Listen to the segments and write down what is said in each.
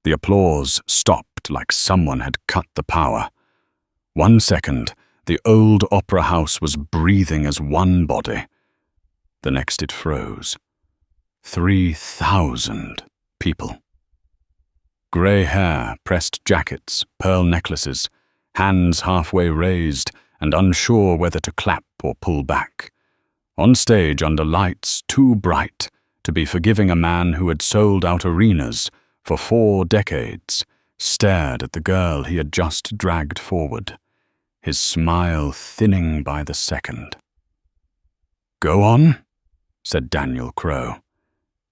The applause stopped like someone had cut the power. 1 second, the old opera house was breathing as one body. The next it froze. 3,000 people. Grey hair, pressed jackets, pearl necklaces, hands halfway raised and unsure whether to clap or pull back. On stage under lights too bright to be forgiving a man who had sold out arenas for 4 decades, stared at the girl he had just dragged forward, his smile thinning by the second. "Go on," said Daniel Crowe.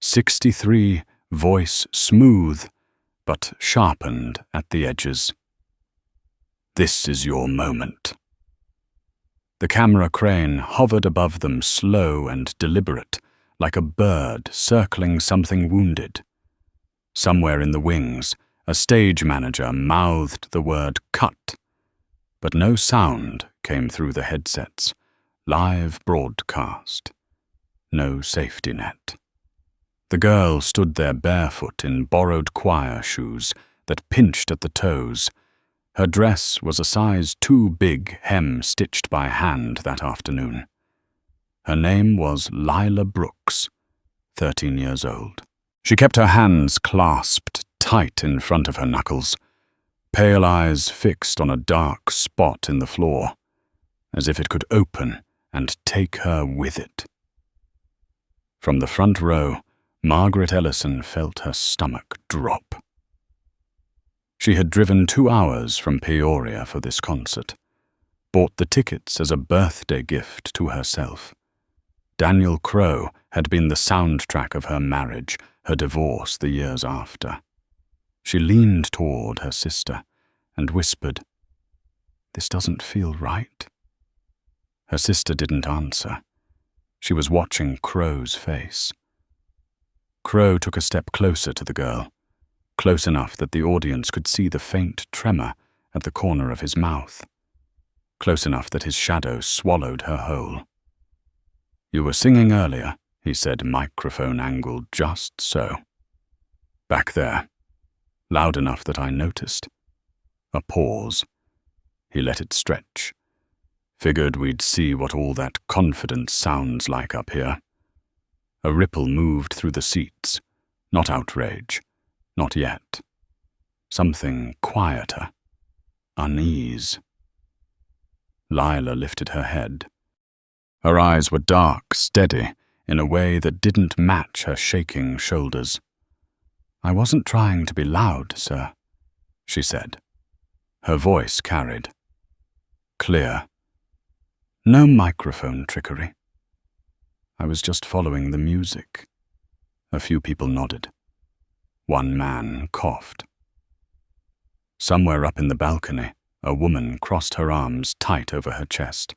63, voice smooth, but sharpened at the edges. "This is your moment." The camera crane hovered above them, slow and deliberate, like a bird circling something wounded. Somewhere in the wings, a stage manager mouthed the word "cut," but no sound came through the headsets. Live broadcast. No safety net. The girl stood there barefoot in borrowed choir shoes that pinched at the toes. Her dress was a size too big, hem stitched by hand that afternoon. Her name was Lila Brooks, 13 years old. She kept her hands clasped tight in front of her knuckles, pale eyes fixed on a dark spot in the floor, as if it could open and take her with it. From the front row, Margaret Ellison felt her stomach drop. She had driven 2 hours from Peoria for this concert, bought the tickets as a birthday gift to herself. Daniel Crowe had been the soundtrack of her marriage, her divorce the years after. She leaned toward her sister and whispered, "This doesn't feel right." Her sister didn't answer. She was watching Crowe's face. Crowe took a step closer to the girl, close enough that the audience could see the faint tremor at the corner of his mouth, close enough that his shadow swallowed her whole. "You were singing earlier," he said, microphone angled just so. "Back there, loud enough that I noticed." A pause. He let it stretch. "Figured we'd see what all that confidence sounds like up here." A ripple moved through the seats. Not outrage. Not yet. Something quieter. Unease. Lila lifted her head. Her eyes were dark, steady, in a way that didn't match her shaking shoulders. "I wasn't trying to be loud, sir," she said. Her voice carried. Clear. No microphone trickery. I was just following the music. A few people nodded. One man coughed. Somewhere up in the balcony, a woman crossed her arms tight over her chest.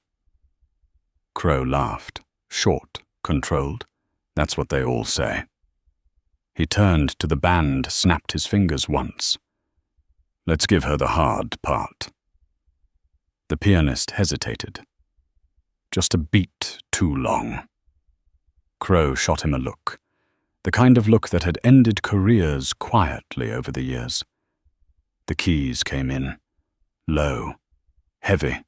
Crowe laughed, short, controlled. That's what they all say. He turned to the band, snapped his fingers once. "Let's give her the hard part." The pianist hesitated. Just a beat too long. Crowe shot him a look. The kind of look that had ended careers quietly over the years. The keys came in, low, heavy.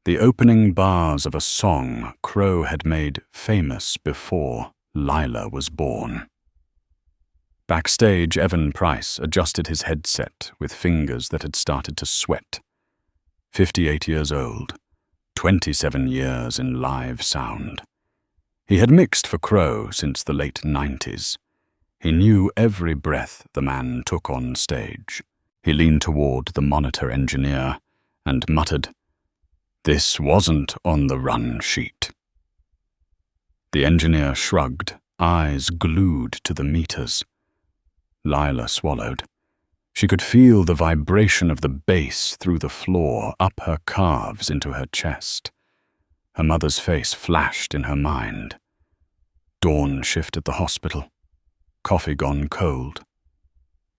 The opening bars of a song Crowe had made famous before Lila was born. Backstage, Evan Price adjusted his headset with fingers that had started to sweat. 58 years old, 27 years in live sound. He had mixed for Crowe since the late 90s. He knew every breath the man took on stage. He leaned toward the monitor engineer and muttered, "This wasn't on the run sheet." The engineer shrugged, eyes glued to the meters. Lila swallowed. She could feel the vibration of the bass through the floor, up her calves into her chest. Her mother's face flashed in her mind. Dawn shift at the hospital. Coffee gone cold.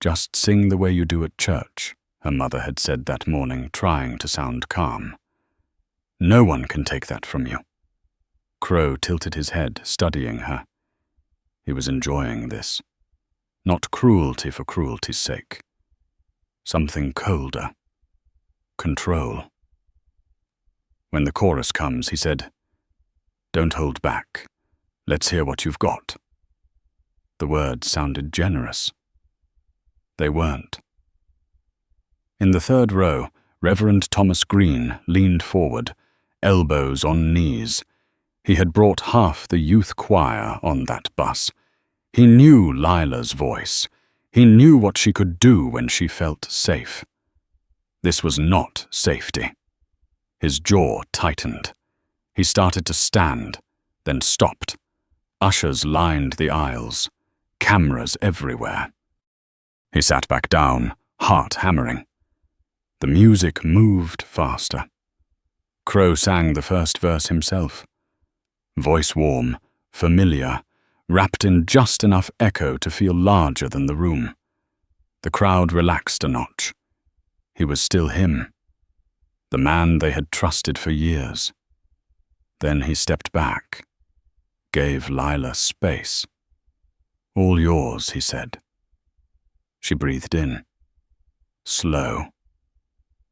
"Just sing the way you do at church," her mother had said that morning, trying to sound calm. "No one can take that from you." Crowe tilted his head, studying her. He was enjoying this. Not cruelty for cruelty's sake. Something colder. Control. When the chorus comes, he said, "Don't hold back. Let's hear what you've got." The words sounded generous. They weren't. In the third row, Reverend Thomas Green leaned forward, elbows on knees. He had brought half the youth choir on that bus. He knew Lila's voice. He knew what she could do when she felt safe. This was not safety. His jaw tightened. He started to stand, then stopped. Ushers lined the aisles, cameras everywhere. He sat back down, heart hammering. The music moved faster. Crow sang the first verse himself. Voice warm, familiar, wrapped in just enough echo to feel larger than the room. The crowd relaxed a notch. He was still him, the man they had trusted for years. Then he stepped back, gave Lila space. "All yours," he said. She breathed in. Slow.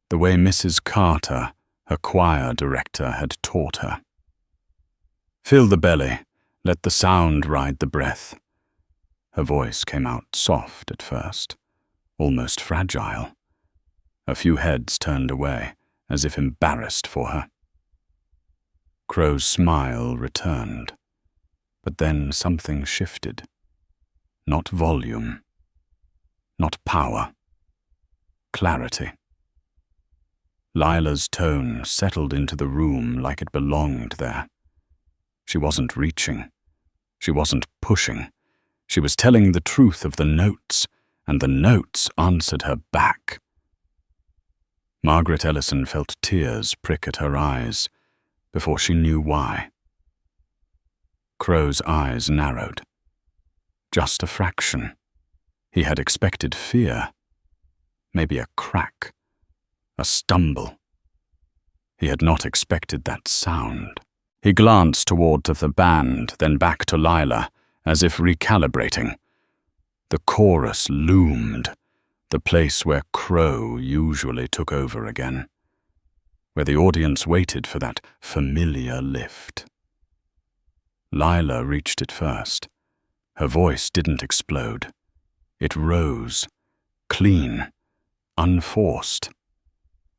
The way Mrs. Carter, her choir director, had taught her. "Fill the belly, let the sound ride the breath." Her voice came out soft at first, almost fragile. A few heads turned away, as if embarrassed for her. Crow's smile returned, but then something shifted. Not volume, not power, clarity. Lila's tone settled into the room like it belonged there. She wasn't reaching. She wasn't pushing. She was telling the truth of the notes, and the notes answered her back. Margaret Ellison felt tears prick at her eyes before she knew why. Crow's eyes narrowed. Just a fraction. He had expected fear. Maybe a crack. A stumble. He had not expected that sound. He glanced toward the band, then back to Lila, as if recalibrating. The chorus loomed, the place where Crow usually took over again, where the audience waited for that familiar lift. Lila reached it first. Her voice didn't explode. It rose, clean, unforced.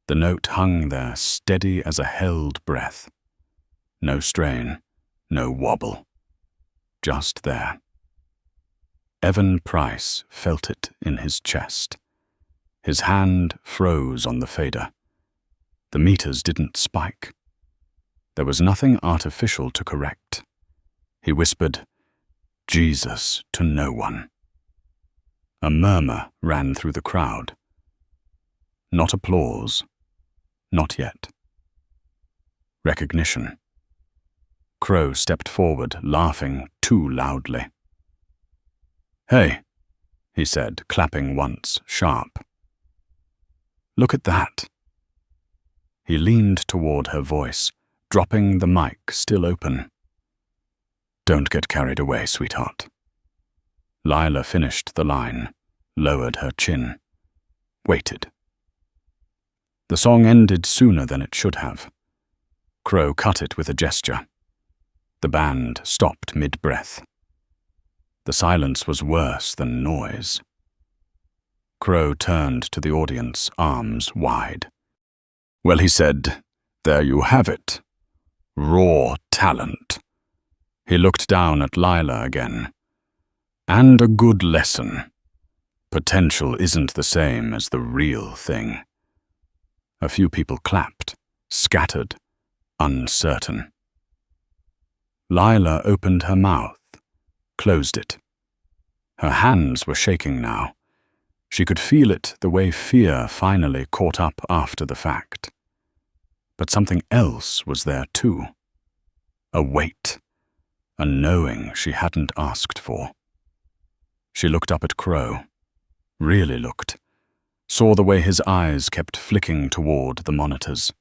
The note hung there, steady as a held breath. No strain, no wobble. Just there. Evan Price felt it in his chest. His hand froze on the fader. The meters didn't spike. There was nothing artificial to correct. He whispered, "Jesus to no one." A murmur ran through the crowd. Not applause. Not yet. Recognition. Crow stepped forward, laughing too loudly. "Hey," he said, clapping once, sharp. "Look at that." He leaned toward her voice, dropping the mic still open. "Don't get carried away, sweetheart." Lila finished the line, lowered her chin, waited. The song ended sooner than it should have. Crow cut it with a gesture. The band stopped mid-breath. The silence was worse than noise. Crow turned to the audience, arms wide. "Well," he said, "there you have it. Raw talent." He looked down at Lila again. "And a good lesson. Potential isn't the same as the real thing." A few people clapped, scattered, uncertain. Lila opened her mouth, closed it. Her hands were shaking now. She could feel it the way fear finally caught up after the fact. But something else was there too. A weight, a knowing she hadn't asked for. She looked up at Crow, really looked, saw the way his eyes kept flicking toward the monitors,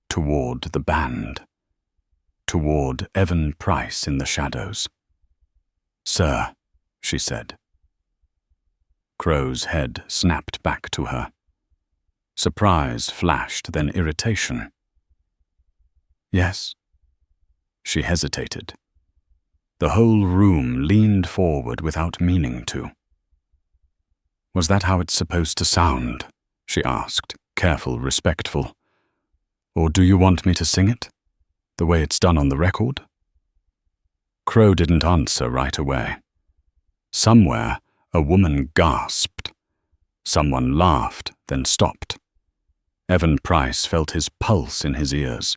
toward the band, toward Evan Price in the shadows. "Sir," she said. Crow's head snapped back to her. Surprise flashed, then irritation. Yes. She hesitated. The whole room leaned forward without meaning to. Was that how it's supposed to sound? She asked, careful, respectful. Or do you want me to sing it, the way it's done on the record? Crow didn't answer right away. Somewhere, a woman gasped. Someone laughed, then stopped. Evan Price felt his pulse in his ears.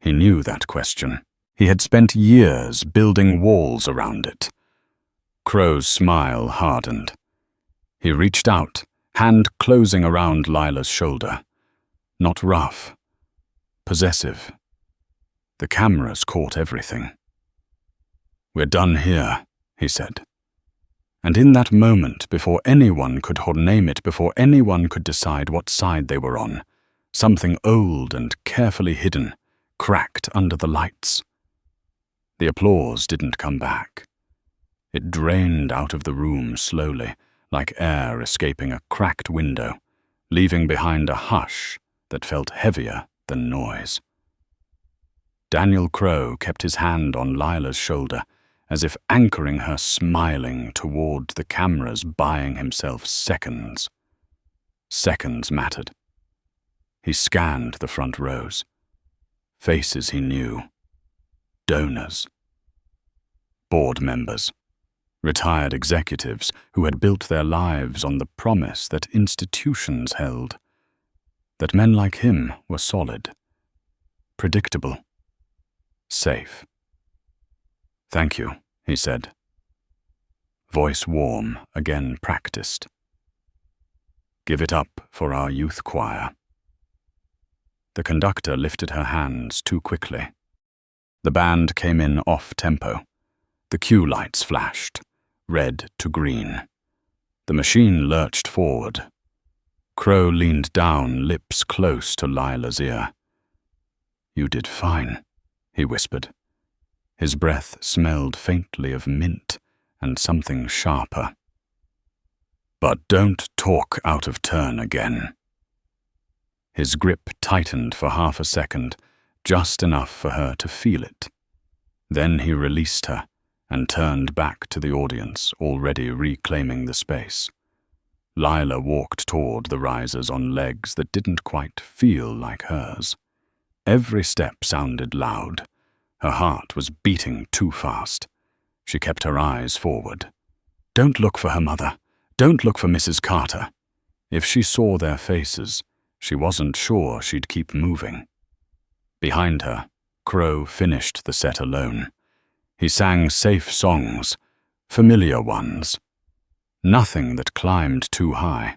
He knew that question. He had spent years building walls around it. Crow's smile hardened. He reached out, hand closing around Lila's shoulder. Not rough. Possessive. The cameras caught everything. We're done here, he said. And in that moment, before anyone could name it, before anyone could decide what side they were on, something old and carefully hidden cracked under the lights. The applause didn't come back. It drained out of the room slowly, like air escaping a cracked window, leaving behind a hush that felt heavier than noise. Daniel Crow kept his hand on Lila's shoulder, as if anchoring her, smiling toward the cameras, buying himself seconds. Seconds mattered. He scanned the front rows. Faces he knew. Donors. Board members. Retired executives who had built their lives on the promise that institutions held. That men like him were solid. Predictable. Safe. Thank you, he said. Voice warm, again practiced. Give it up for our youth choir. The conductor lifted her hands too quickly. The band came in off-tempo. The cue lights flashed, red to green. The machine lurched forward. Crow leaned down, lips close to Lila's ear. You did fine, he whispered. His breath smelled faintly of mint and something sharper. But don't talk out of turn again. His grip tightened for half a second, just enough for her to feel it. Then he released her and turned back to the audience, already reclaiming the space. Lila walked toward the risers on legs that didn't quite feel like hers. Every step sounded loud. Her heart was beating too fast. She kept her eyes forward. Don't look for her mother. Don't look for Mrs. Carter. If she saw their faces, she wasn't sure she'd keep moving. Behind her, Crow finished the set alone. He sang safe songs, familiar ones. Nothing that climbed too high.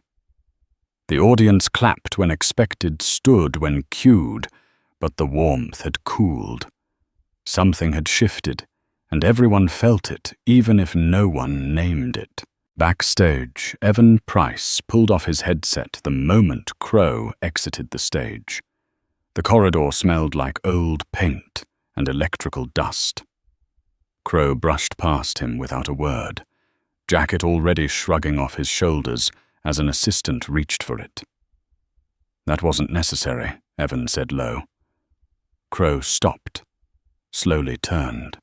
The audience clapped when expected, stood when cued, but the warmth had cooled. Something had shifted, and everyone felt it, even if no one named it. Backstage, Evan Price pulled off his headset the moment Crow exited the stage. The corridor smelled like old paint and electrical dust. Crow brushed past him without a word, jacket already shrugging off his shoulders as an assistant reached for it. That wasn't necessary, Evan said low. Crow stopped, slowly turned.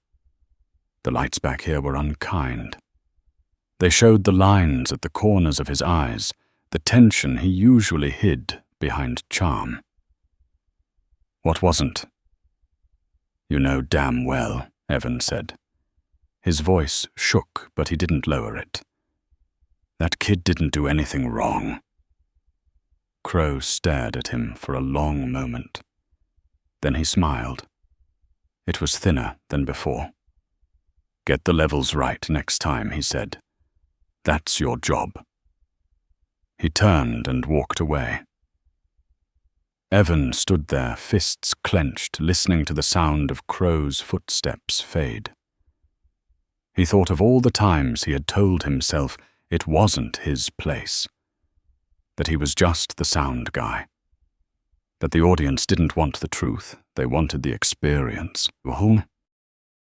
The lights back here were unkind. They showed the lines at the corners of his eyes, the tension he usually hid behind charm. What wasn't? You know damn well, Evan said. His voice shook, but he didn't lower it. That kid didn't do anything wrong. Crow stared at him for a long moment. Then he smiled. It was thinner than before. Get the levels right next time, he said. That's your job. He turned and walked away. Evan stood there, fists clenched, listening to the sound of Crow's footsteps fade. He thought of all the times he had told himself it wasn't his place, that he was just the sound guy, that the audience didn't want the truth, they wanted the experience.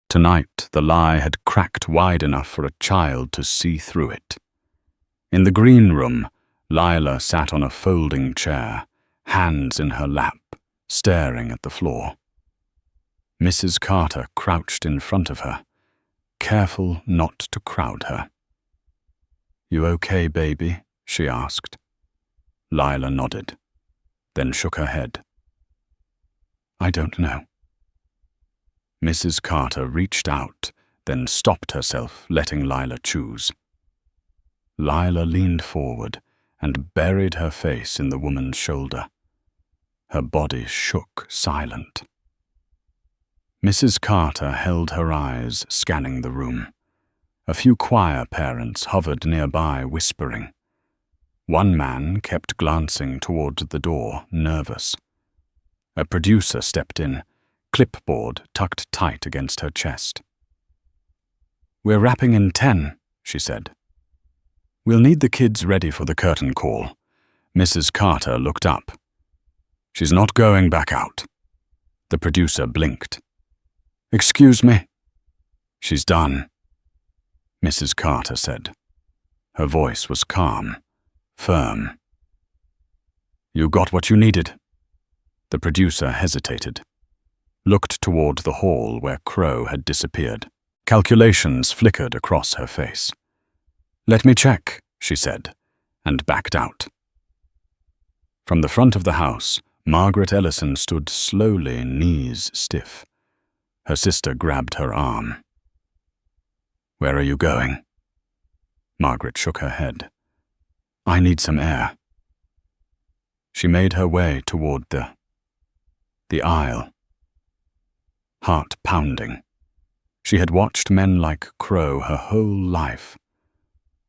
Tonight, the lie had cracked wide enough for a child to see through it. In the green room, Lila sat on a folding chair, hands in her lap, staring at the floor. Mrs. Carter crouched in front of her, careful not to crowd her. "You okay, baby?" she asked. Lila nodded, then shook her head. "I don't know." Mrs. Carter reached out, then stopped herself, letting Lila choose. Lila leaned forward and buried her face in the woman's shoulder. Her body shook, silent. Mrs. Carter held her eyes, scanning the room. A few choir parents hovered nearby, whispering. One man kept glancing toward the door, nervous. A producer stepped in, clipboard tucked tight against her chest. "We're wrapping in 10, she said. "We'll need the kids ready for the curtain call." Mrs. Carter looked up. "She's not going back out." The producer blinked. "Excuse me?" "She's done," Mrs. Carter said. Her voice was calm, firm. "You got what you needed?" The producer hesitated, looked toward the hall where Crow had disappeared. Calculations flickered across her face. "Let me check," she said, and backed out. From the front of the house, Margaret Ellison stood slowly, knees stiff. Her sister grabbed her arm. "Where are you going?" Margaret shook her head. "I need some air." She made her way toward the aisle. Heart pounding. She had watched men like Crow her whole life.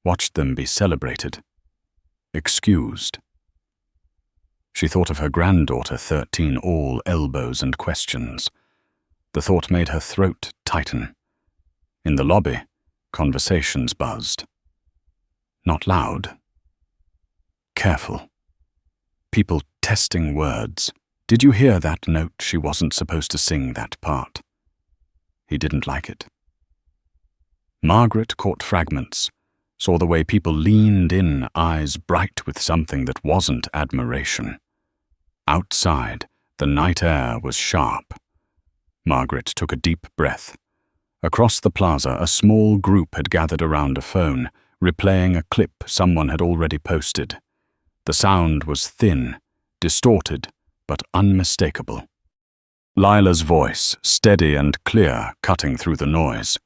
Watched them be celebrated, excused. She thought of her granddaughter, 13, all elbows and questions. The thought made her throat tighten. In the lobby, conversations buzzed. Not loud. Careful. People testing words. "Did you hear that note? She wasn't supposed to sing that part." He didn't like it. Margaret caught fragments, saw the way people leaned in, eyes bright with something that wasn't admiration. Outside, the night air was sharp. Margaret took a deep breath. Across the plaza, a small group had gathered around a phone, replaying a clip someone had already posted. The sound was thin, distorted, but unmistakable. Lila's voice, steady and clear, cutting through the noise.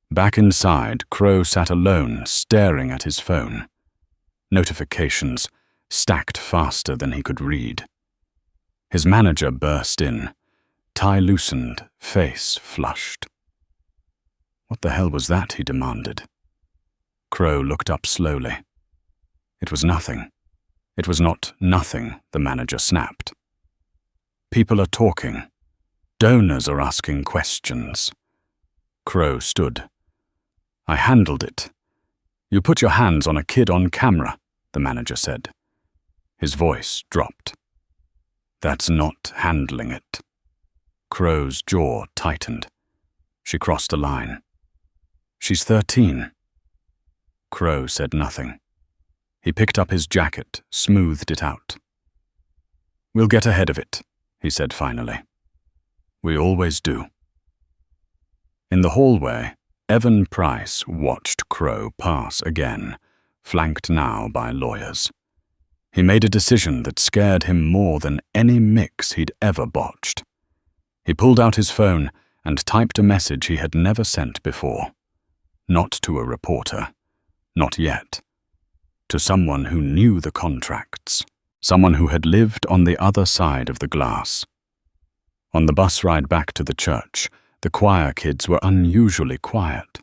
Back inside, Crow sat alone, staring at his phone. Notifications stacked faster than he could read. His manager burst in, tie loosened, face flushed. "What the hell was that?" he demanded. Crow looked up slowly. It was nothing. It was not nothing, the manager snapped. "People are talking. Donors are asking questions." Crow stood. "I handled it." "You put your hands on a kid on camera," the manager said. His voice dropped. "That's not handling it." Crow's jaw tightened. She crossed a line. "She's 13. Crow said nothing. He picked up his jacket, smoothed it out. "We'll get ahead of it," he said finally. "We always do." In the hallway, Evan Price watched Crow pass again, flanked now by lawyers. He made a decision that scared him more than any mix he'd ever botched. He pulled out his phone and typed a message he had never sent before. Not to a reporter. Not yet. To someone who knew the contracts. Someone who had lived on the other side of the glass. On the bus ride back to the church, the choir kids were unusually quiet.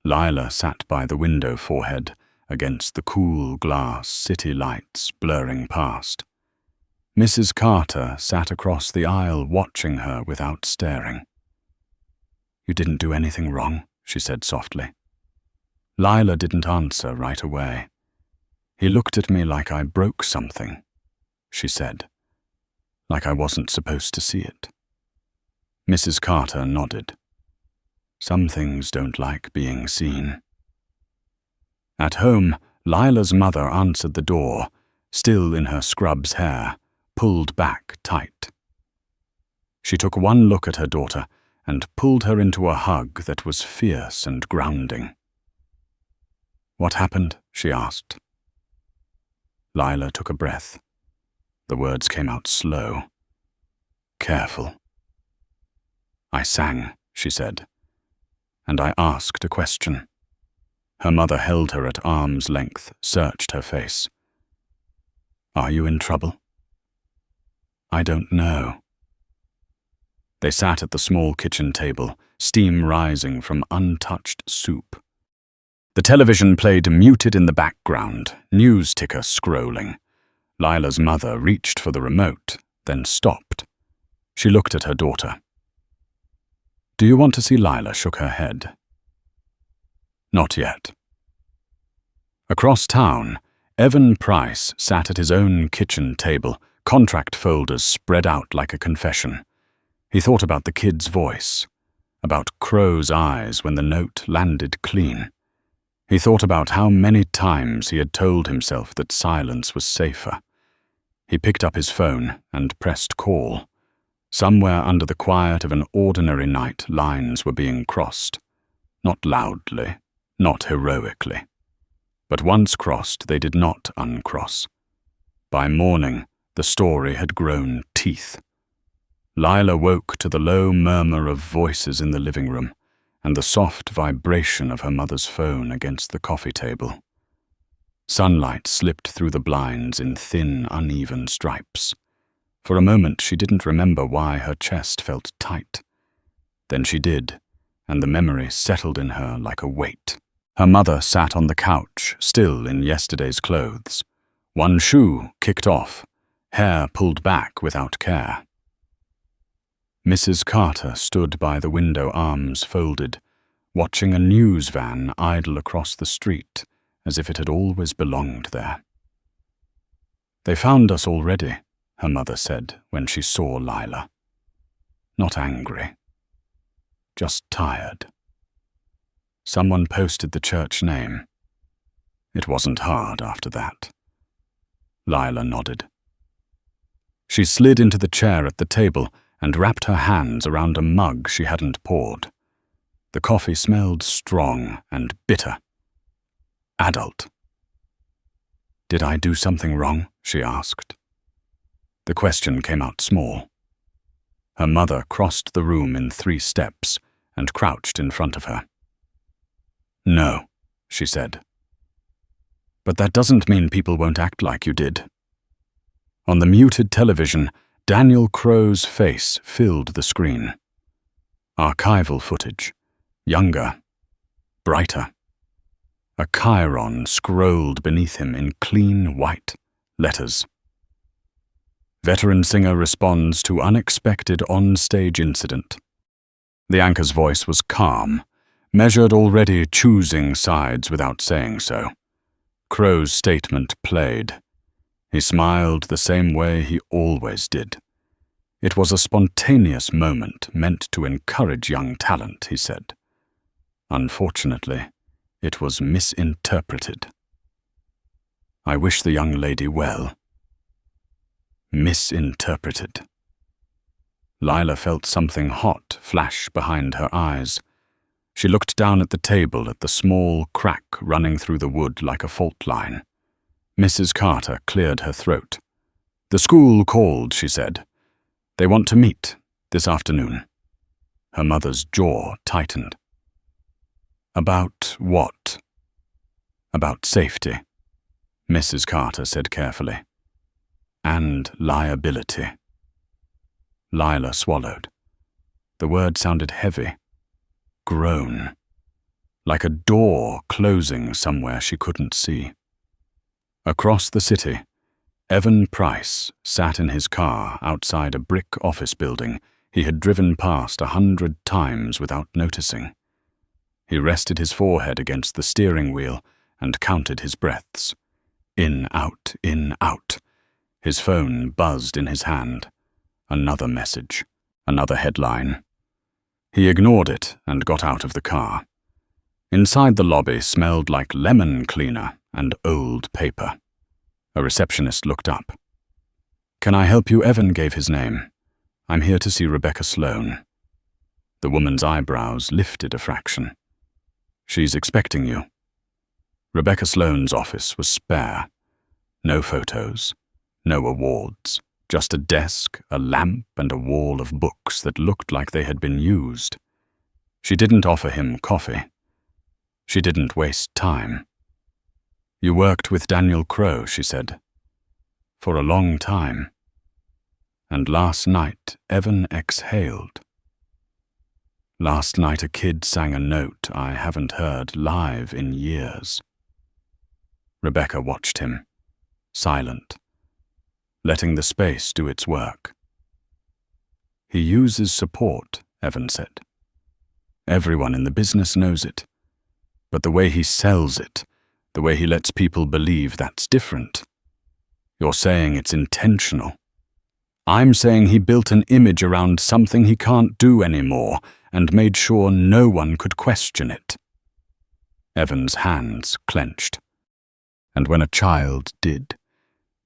Lila sat by the window forehead, against the cool glass, city lights blurring past. Mrs. Carter sat across the aisle watching her without staring. "You didn't do anything wrong," she said softly. Lila didn't answer right away. "He looked at me like I broke something," she said, "like I wasn't supposed to see it." Mrs. Carter nodded. "Some things don't like being seen." At home, Lila's mother answered the door, still in her scrub's hair, pulled back tight. She took one look at her daughter and pulled her into a hug that was fierce and grounding. "What happened?" she asked. Lila took a breath. The words came out slow. "Careful." "I sang," she said, "and I asked a question." Her mother held her at arm's length, searched her face. "Are you in trouble?" "I don't know." They sat at the small kitchen table, steam rising from untouched soup. The television played muted in the background, news ticker scrolling. Lila's mother reached for the remote, then stopped. She looked at her daughter. "Do you want to see?" Lila shook her head. "Not yet." Across town, Evan Price sat at his own kitchen table, contract folders spread out like a confession. He thought about the kid's voice, about Crow's eyes when the note landed clean. He thought about how many times he had told himself that silence was safer. He picked up his phone and pressed call. Somewhere under the quiet of an ordinary night, lines were being crossed. Not loudly, not heroically. But once crossed, they did not uncross. By morning, the story had grown teeth. Lila woke to the low murmur of voices in the living room and the soft vibration of her mother's phone against the coffee table. Sunlight slipped through the blinds in thin, uneven stripes. For a moment, she didn't remember why her chest felt tight. Then she did, and the memory settled in her like a weight. Her mother sat on the couch, still in yesterday's clothes. One shoe kicked off, hair pulled back without care. Mrs. Carter stood by the window, arms folded, watching a news van idle across the street as if it had always belonged there. "They found us already," her mother said when she saw Lila. Not angry, just tired. Someone posted the church name. It wasn't hard after that. Lila nodded. She slid into the chair at the table and wrapped her hands around a mug she hadn't poured. The coffee smelled strong and bitter. Adult. "Did I do something wrong?" she asked. The question came out small. Her mother crossed the room in 3 steps and crouched in front of her. "No," she said. "But that doesn't mean people won't act like you did." On the muted television, Daniel Crow's face filled the screen. Archival footage. Younger. Brighter. A chyron scrolled beneath him in clean white letters. Veteran singer responds to unexpected on-stage incident. The anchor's voice was calm, measured, already choosing sides without saying so. Crow's statement played. He smiled the same way he always did. It was a spontaneous moment meant to encourage young talent, he said. Unfortunately, it was misinterpreted. "I wish the young lady well." Misinterpreted. Lila felt something hot flash behind her eyes. She looked down at the table at the small crack running through the wood like a fault line. Mrs. Carter cleared her throat. "The school called," she said. "They want to meet this afternoon." Her mother's jaw tightened. "About what?" "About safety," Mrs. Carter said carefully. "And liability." Lila swallowed. The word sounded heavy. Groan. Like a door closing somewhere she couldn't see. Across the city, Evan Price sat in his car outside a brick office building he had driven past 100 times without noticing. He rested his forehead against the steering wheel and counted his breaths. In, out, in, out. His phone buzzed in his hand. Another message, another headline. He ignored it and got out of the car. Inside the lobby smelled like lemon cleaner and old paper. A receptionist looked up. "Can I help you?" Evan gave his name. "I'm here to see Rebecca Sloane." The woman's eyebrows lifted a fraction. "She's expecting you." Rebecca Sloane's office was spare. No photos, no awards, just a desk, a lamp, and a wall of books that looked like they had been used. She didn't offer him coffee. She didn't waste time. "You worked with Daniel Crowe," she said. "For a long time." And last night, Evan exhaled. Last night a kid sang a note I haven't heard live in years. Rebecca watched him, silent, letting the space do its work. "He uses support," Evan said. "Everyone in the business knows it. But the way he sells it, the way he lets people believe, that's different. You're saying it's intentional. I'm saying he built an image around something he can't do anymore and made sure no one could question it." Evan's hands clenched. And when a child did,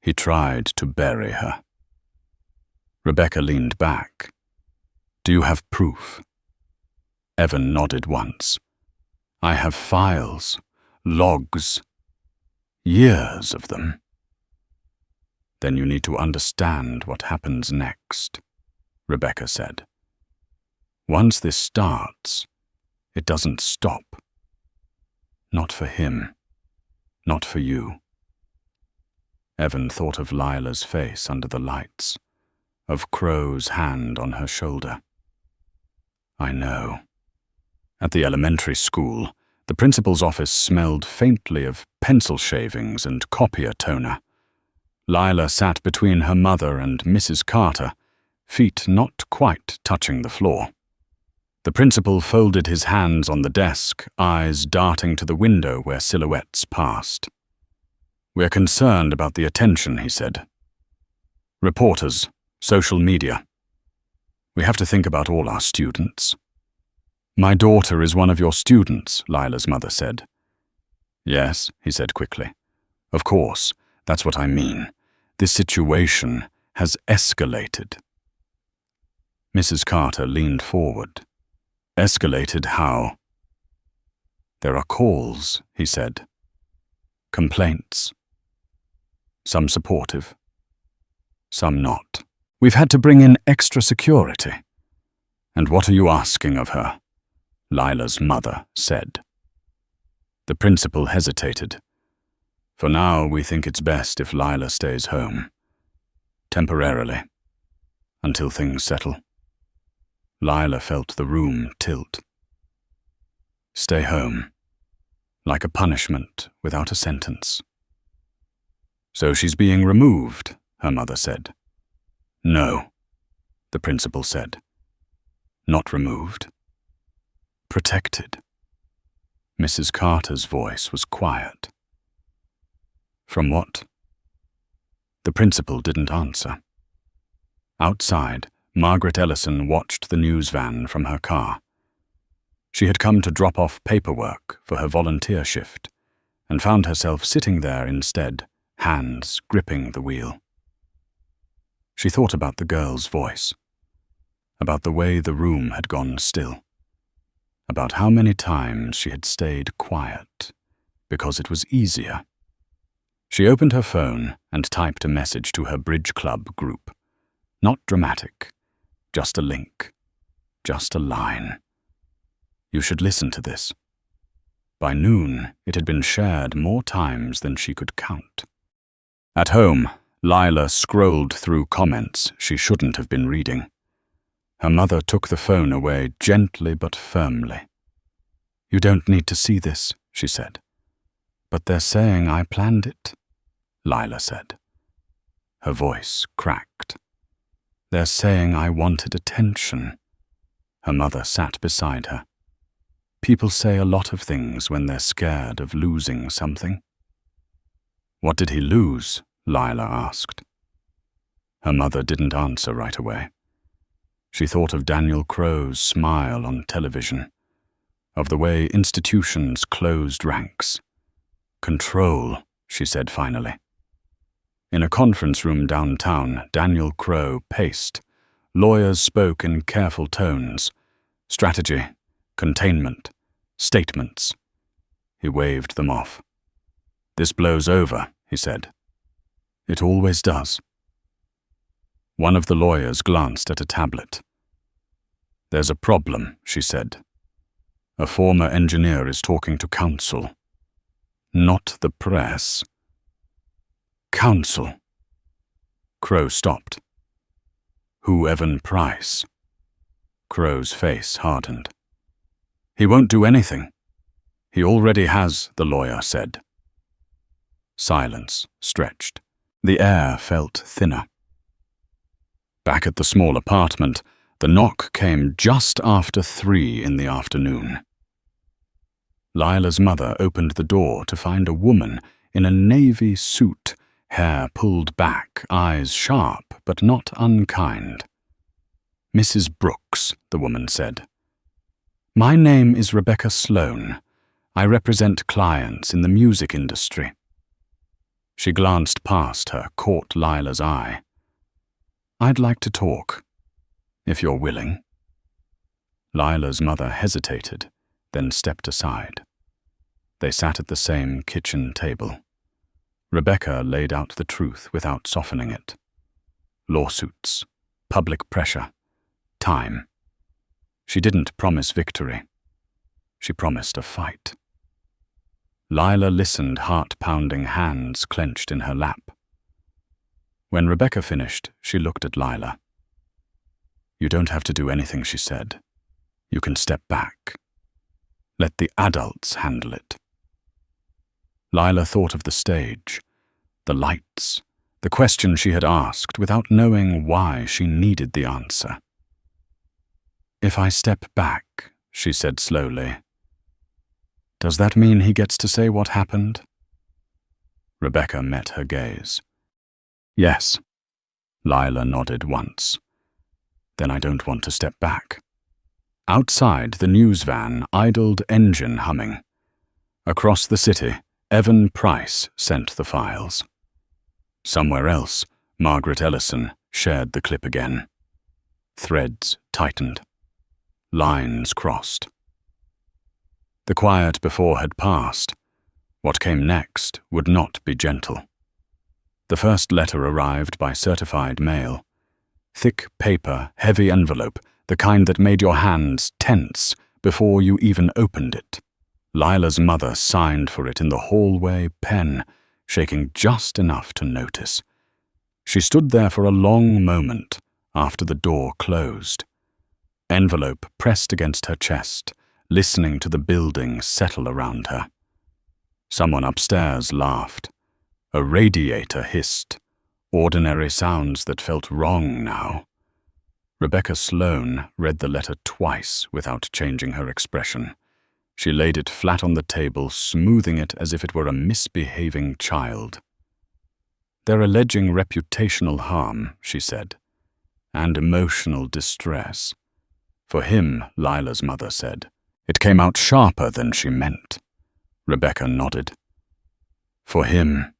he tried to bury her. Rebecca leaned back. "Do you have proof?" Evan nodded once. "I have files, logs, years of them." "Then you need to understand what happens next," Rebecca said. "Once this starts, it doesn't stop. Not for him, not for you." Evan thought of Lila's face under the lights, of Crowe's hand on her shoulder. "I know." At the elementary school, the principal's office smelled faintly of pencil shavings and copier toner. Lila sat between her mother and Mrs. Carter, feet not quite touching the floor. The principal folded his hands on the desk, eyes darting to the window where silhouettes passed. "We're concerned about the attention," he said. "Reporters, social media. We have to think about all our students." "My daughter is one of your students," Lila's mother said. "Yes," he said quickly. "Of course, that's what I mean. This situation has escalated." Mrs. Carter leaned forward. "Escalated how?" "There are calls," he said. "Complaints. Some supportive, some not. We've had to bring in extra security." "And what are you asking of her?" Lila's mother said. The principal hesitated. "For now, we think it's best if Lila stays home. Temporarily. Until things settle." Lila felt the room tilt. "Stay home. Like a punishment without a sentence." "So she's being removed," her mother said. "No," the principal said. "Not removed. Protected." Mrs. Carter's voice was quiet. "From what?" The principal didn't answer. Outside, Margaret Ellison watched the news van from her car. She had come to drop off paperwork for her volunteer shift and found herself sitting there instead, hands gripping the wheel. She thought about the girl's voice, about the way the room had gone still, about how many times she had stayed quiet because it was easier. She opened her phone and typed a message to her bridge club group. Not dramatic, just a link, just a line. "You should listen to this." By noon, it had been shared more times than she could count. At home, Lila scrolled through comments she shouldn't have been reading. Her mother took the phone away gently but firmly. "You don't need to see this," she said. "But they're saying I planned it," Lila said. Her voice cracked. "They're saying I wanted attention." Her mother sat beside her. "People say a lot of things when they're scared of losing something." "What did he lose?" Lila asked. Her mother didn't answer right away. She thought of Daniel Crowe's smile on television, of the way institutions closed ranks. "Control," she said finally. In a conference room downtown, Daniel Crowe paced. Lawyers spoke in careful tones. Strategy, containment, statements. He waved them off. "This blows over," he said. "It always does." One of the lawyers glanced at a tablet. "There's a problem," she said. "A former engineer is talking to counsel. Not the press." "Counsel." Crowe stopped. "Who Evan Price?" Crowe's face hardened. "He won't do anything. He already has," the lawyer said. Silence stretched. The air felt thinner. Back at the small apartment, the knock came just after 3 in the afternoon. Lila's mother opened the door to find a woman in a navy suit, hair pulled back, eyes sharp but not unkind. "Mrs. Brooks," the woman said. "My name is Rebecca Sloane. I represent clients in the music industry." She glanced past her, caught Lila's eye. "I'd like to talk, if you're willing." Lila's mother hesitated, then stepped aside. They sat at the same kitchen table. Rebecca laid out the truth without softening it. Lawsuits, public pressure, time. She didn't promise victory. She promised a fight. Lila listened, heart-pounding, hands clenched in her lap. When Rebecca finished, she looked at Lila. "You don't have to do anything," she said. "You can step back. Let the adults handle it." Lila thought of the stage, the lights, the question she had asked without knowing why she needed the answer. "If I step back," she said slowly, "does that mean he gets to say what happened?" Rebecca met her gaze. "Yes." Lila nodded once. "Then I don't want to step back." Outside, the news van idled, engine humming. Across the city, Evan Price sent the files. Somewhere else, Margaret Ellison shared the clip again. Threads tightened. Lines crossed. The quiet before had passed. What came next would not be gentle. The first letter arrived by certified mail. Thick paper, heavy envelope, the kind that made your hands tense before you even opened it. Lila's mother signed for it in the hallway pen, shaking just enough to notice. She stood there for a long moment after the door closed. Envelope pressed against her chest, listening to the building settle around her. Someone upstairs laughed. A radiator hissed. Ordinary sounds that felt wrong now. Rebecca Sloane read the letter twice without changing her expression. She laid it flat on the table, smoothing it as if it were a misbehaving child. "They're alleging reputational harm," she said, "and emotional distress." For him, Lila's mother said. It came out sharper than she meant. Rebecca nodded. For him.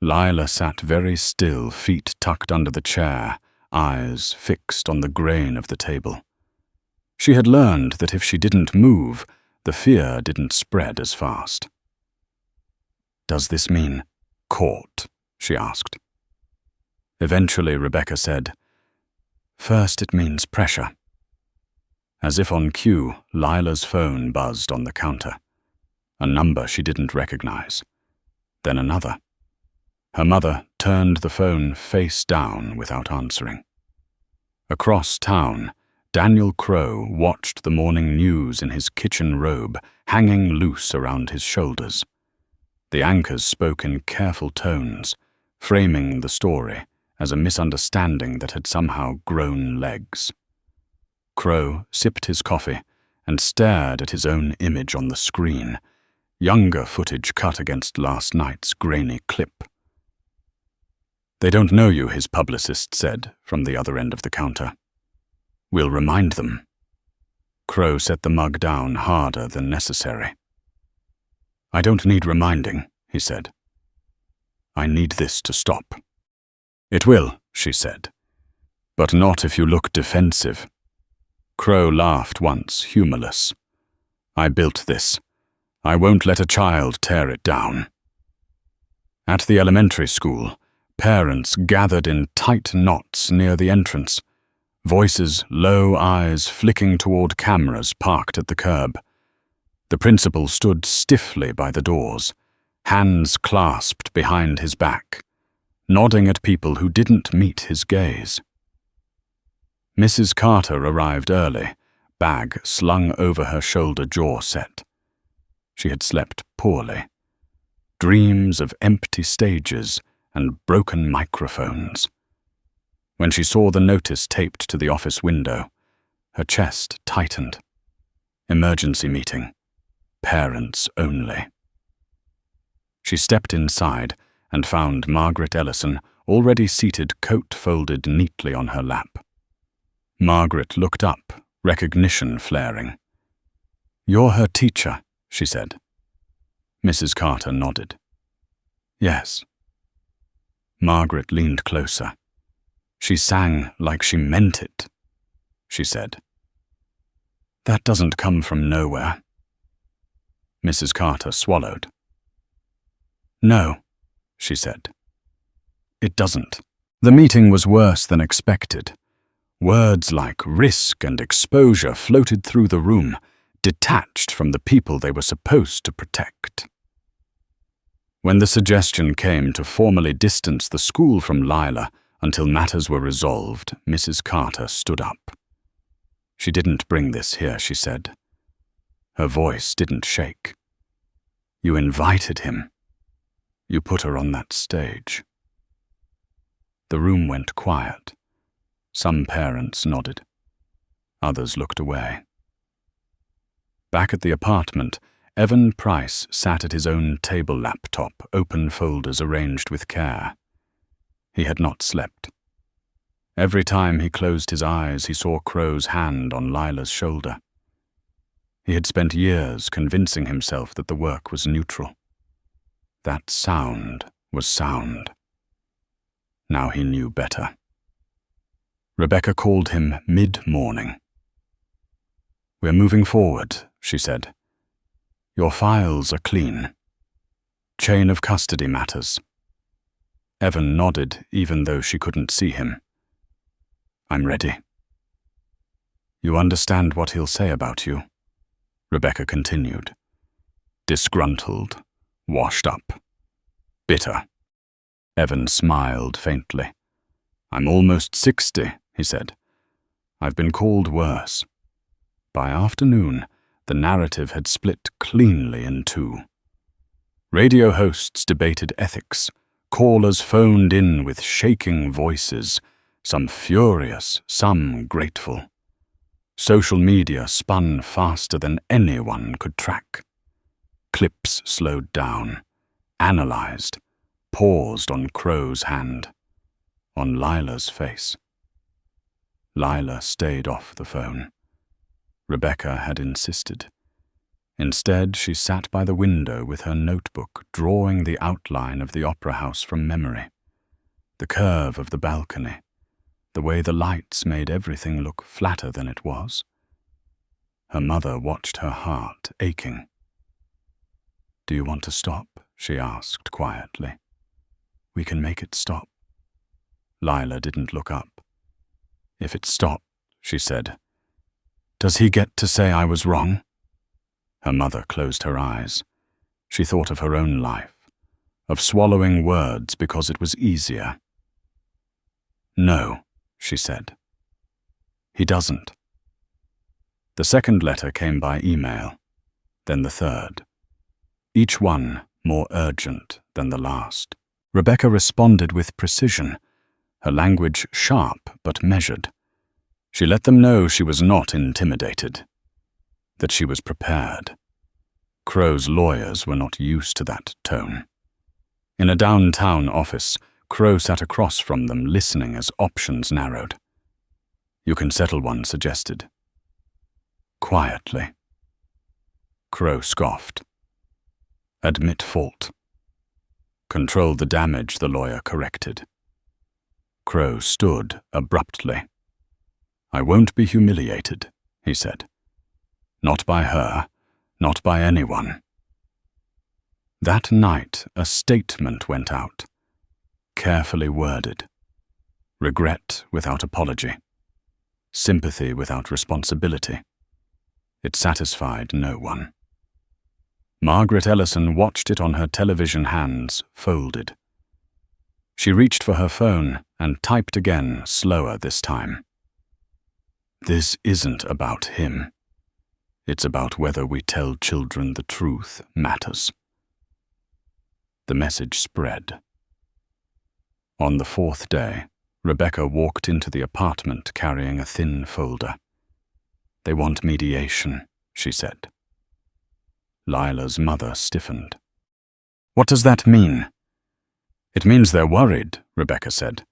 Lila sat very still, feet tucked under the chair, eyes fixed on the grain of the table. She had learned that if she didn't move, the fear didn't spread as fast. "Does this mean court?" she asked. Eventually, Rebecca said, "First it means pressure." As if on cue, Lila's phone buzzed on the counter. A number she didn't recognize. Then another. Her mother turned the phone face down without answering. Across town, Daniel Crowe watched the morning news in his kitchen robe, hanging loose around his shoulders. The anchors spoke in careful tones, framing the story as a misunderstanding that had somehow grown legs. Crowe sipped his coffee and stared at his own image on the screen, younger footage cut against last night's grainy clip. "They don't know you," his publicist said from the other end of the counter. "We'll remind them." Crow set the mug down harder than necessary. "I don't need reminding," he said. "I need this to stop." "It will," she said. "But not if you look defensive." Crow laughed once, humorless. "I built this. I won't let a child tear it down." At the elementary school, parents gathered in tight knots near the entrance, voices low, eyes flicking toward cameras parked at the curb. The principal stood stiffly by the doors, hands clasped behind his back, nodding at people who didn't meet his gaze. Mrs. Carter arrived early, bag slung over her shoulder, jaw set. She had slept poorly. Dreams of empty stages and broken microphones. When she saw the notice taped to the office window, her chest tightened. Emergency meeting. Parents only. She stepped inside and found Margaret Ellison already seated, coat folded neatly on her lap. Margaret looked up, recognition flaring. "You're her teacher," she said. Mrs. Carter nodded. "Yes." Margaret leaned closer. "She sang like she meant it," she said. "That doesn't come from nowhere." Mrs. Carter swallowed. "No," she said. "It doesn't." The meeting was worse than expected. Words like risk and exposure floated through the room, detached from the people they were supposed to protect. When the suggestion came to formally distance the school from Lila until matters were resolved, Mrs. Carter stood up. "She didn't bring this here," she said. Her voice didn't shake. "You invited him. You put her on that stage." The room went quiet. Some parents nodded. Others looked away. Back at the apartment, Evan Price sat at his own table laptop, open folders arranged with care. He had not slept. Every time he closed his eyes, he saw Crow's hand on Lila's shoulder. He had spent years convincing himself that the work was neutral. That sound was sound. Now he knew better. Rebecca called him mid-morning. "We're moving forward," she said. "Your files are clean. Chain of custody matters." Evan nodded, even though she couldn't see him. "I'm ready." "You understand what he'll say about you?" Rebecca continued. "Disgruntled, washed up, bitter." Evan smiled faintly. "I'm almost 60, he said. "I've been called worse." By afternoon, the narrative had split cleanly in two. Radio hosts debated ethics. Callers phoned in with shaking voices, some furious, some grateful. Social media spun faster than anyone could track. Clips slowed down, analyzed, paused on Crow's hand, on Lila's face. Lila stayed off the phone. Rebecca had insisted. Instead, she sat by the window with her notebook, drawing the outline of the opera house from memory. The curve of the balcony, the way the lights made everything look flatter than it was. Her mother watched her heart aching. "Do you want to stop?" she asked quietly. "We can make it stop." Lila didn't look up. "If it stopped," she said, "does he get to say I was wrong?" Her mother closed her eyes. She thought of her own life, of swallowing words because it was easier. "No," she said. "He doesn't." The second letter came by email, then the third. Each one more urgent than the last. Rebecca responded with precision, her language sharp but measured. She let them know she was not intimidated, that she was prepared. Crow's lawyers were not used to that tone. In a downtown office, Crow sat across from them, listening as options narrowed. "You can settle," one suggested. quietly. Crow scoffed. Admit fault. Control the damage, the lawyer corrected. Crow stood abruptly. I won't be humiliated, he said. Not by her, not by anyone. That night, a statement went out, carefully worded. Regret without apology. Sympathy without responsibility. It satisfied no one. Margaret Ellison watched it on her television hands, folded. She reached for her phone and typed again, slower this time. This isn't about him. It's about whether we tell children the truth matters. The message spread. On the fourth day, Rebecca walked into the apartment carrying a thin folder. They want mediation, she said. Lila's mother stiffened. What does that mean? It means they're worried, Rebecca said,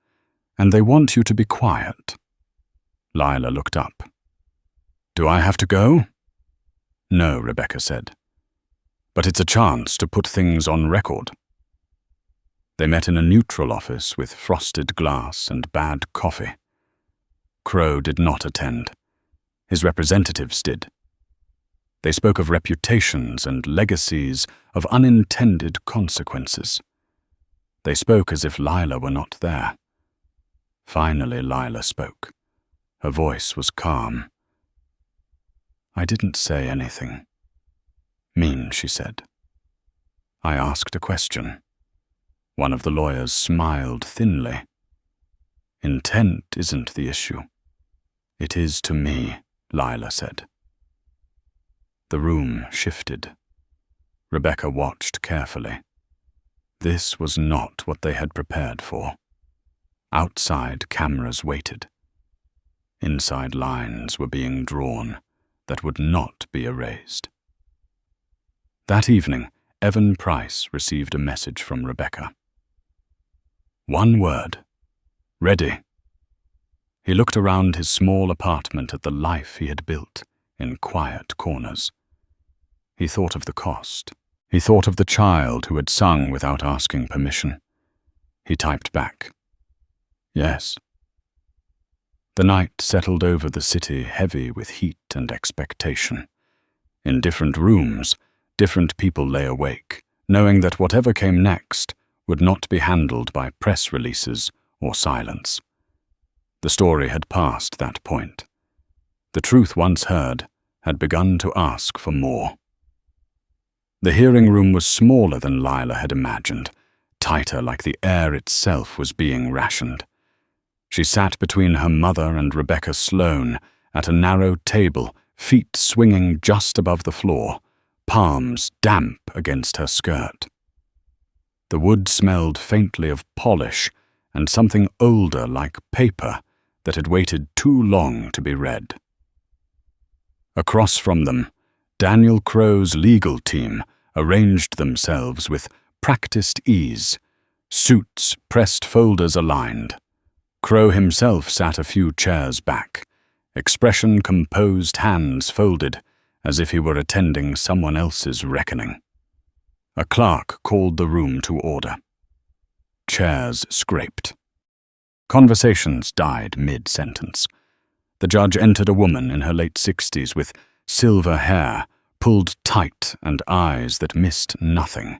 and they want you to be quiet. Lila looked up. Do I have to go? No, Rebecca said. But it's a chance to put things on record. They met in a neutral office with frosted glass and bad coffee. Crow did not attend. His representatives did. They spoke of reputations and legacies, of unintended consequences. They spoke as if Lila were not there. Finally, Lila spoke. Her voice was calm. I didn't say anything. Mean, she said. I asked a question. One of the lawyers smiled thinly. Intent isn't the issue. It is to me, Lila said. The room shifted. Rebecca watched carefully. This was not what they had prepared for. Outside, cameras waited. Inside, lines were being drawn that would not be erased. That evening, Evan Price received a message from Rebecca. One word. Ready. He looked around his small apartment at the life he had built in quiet corners. He thought of the cost. He thought of the child who had sung without asking permission. He typed back. Yes. The night settled over the city, heavy with heat and expectation. In different rooms, different people lay awake, knowing that whatever came next would not be handled by press releases or silence. The story had passed that point. The truth once heard had begun to ask for more. The hearing room was smaller than Lila had imagined, tighter like the air itself was being rationed. She sat between her mother and Rebecca Sloane at a narrow table, feet swinging just above the floor, palms damp against her skirt. The wood smelled faintly of polish and something older like paper that had waited too long to be read. Across from them, Daniel Crow's legal team arranged themselves with practiced ease, suits pressed folders aligned. Crow himself sat a few chairs back, expression composed, hands folded, as if he were attending someone else's reckoning. A clerk called the room to order. Chairs scraped. Conversations died mid-sentence. The judge entered a woman in her late 60s with silver hair, pulled tight and eyes that missed nothing.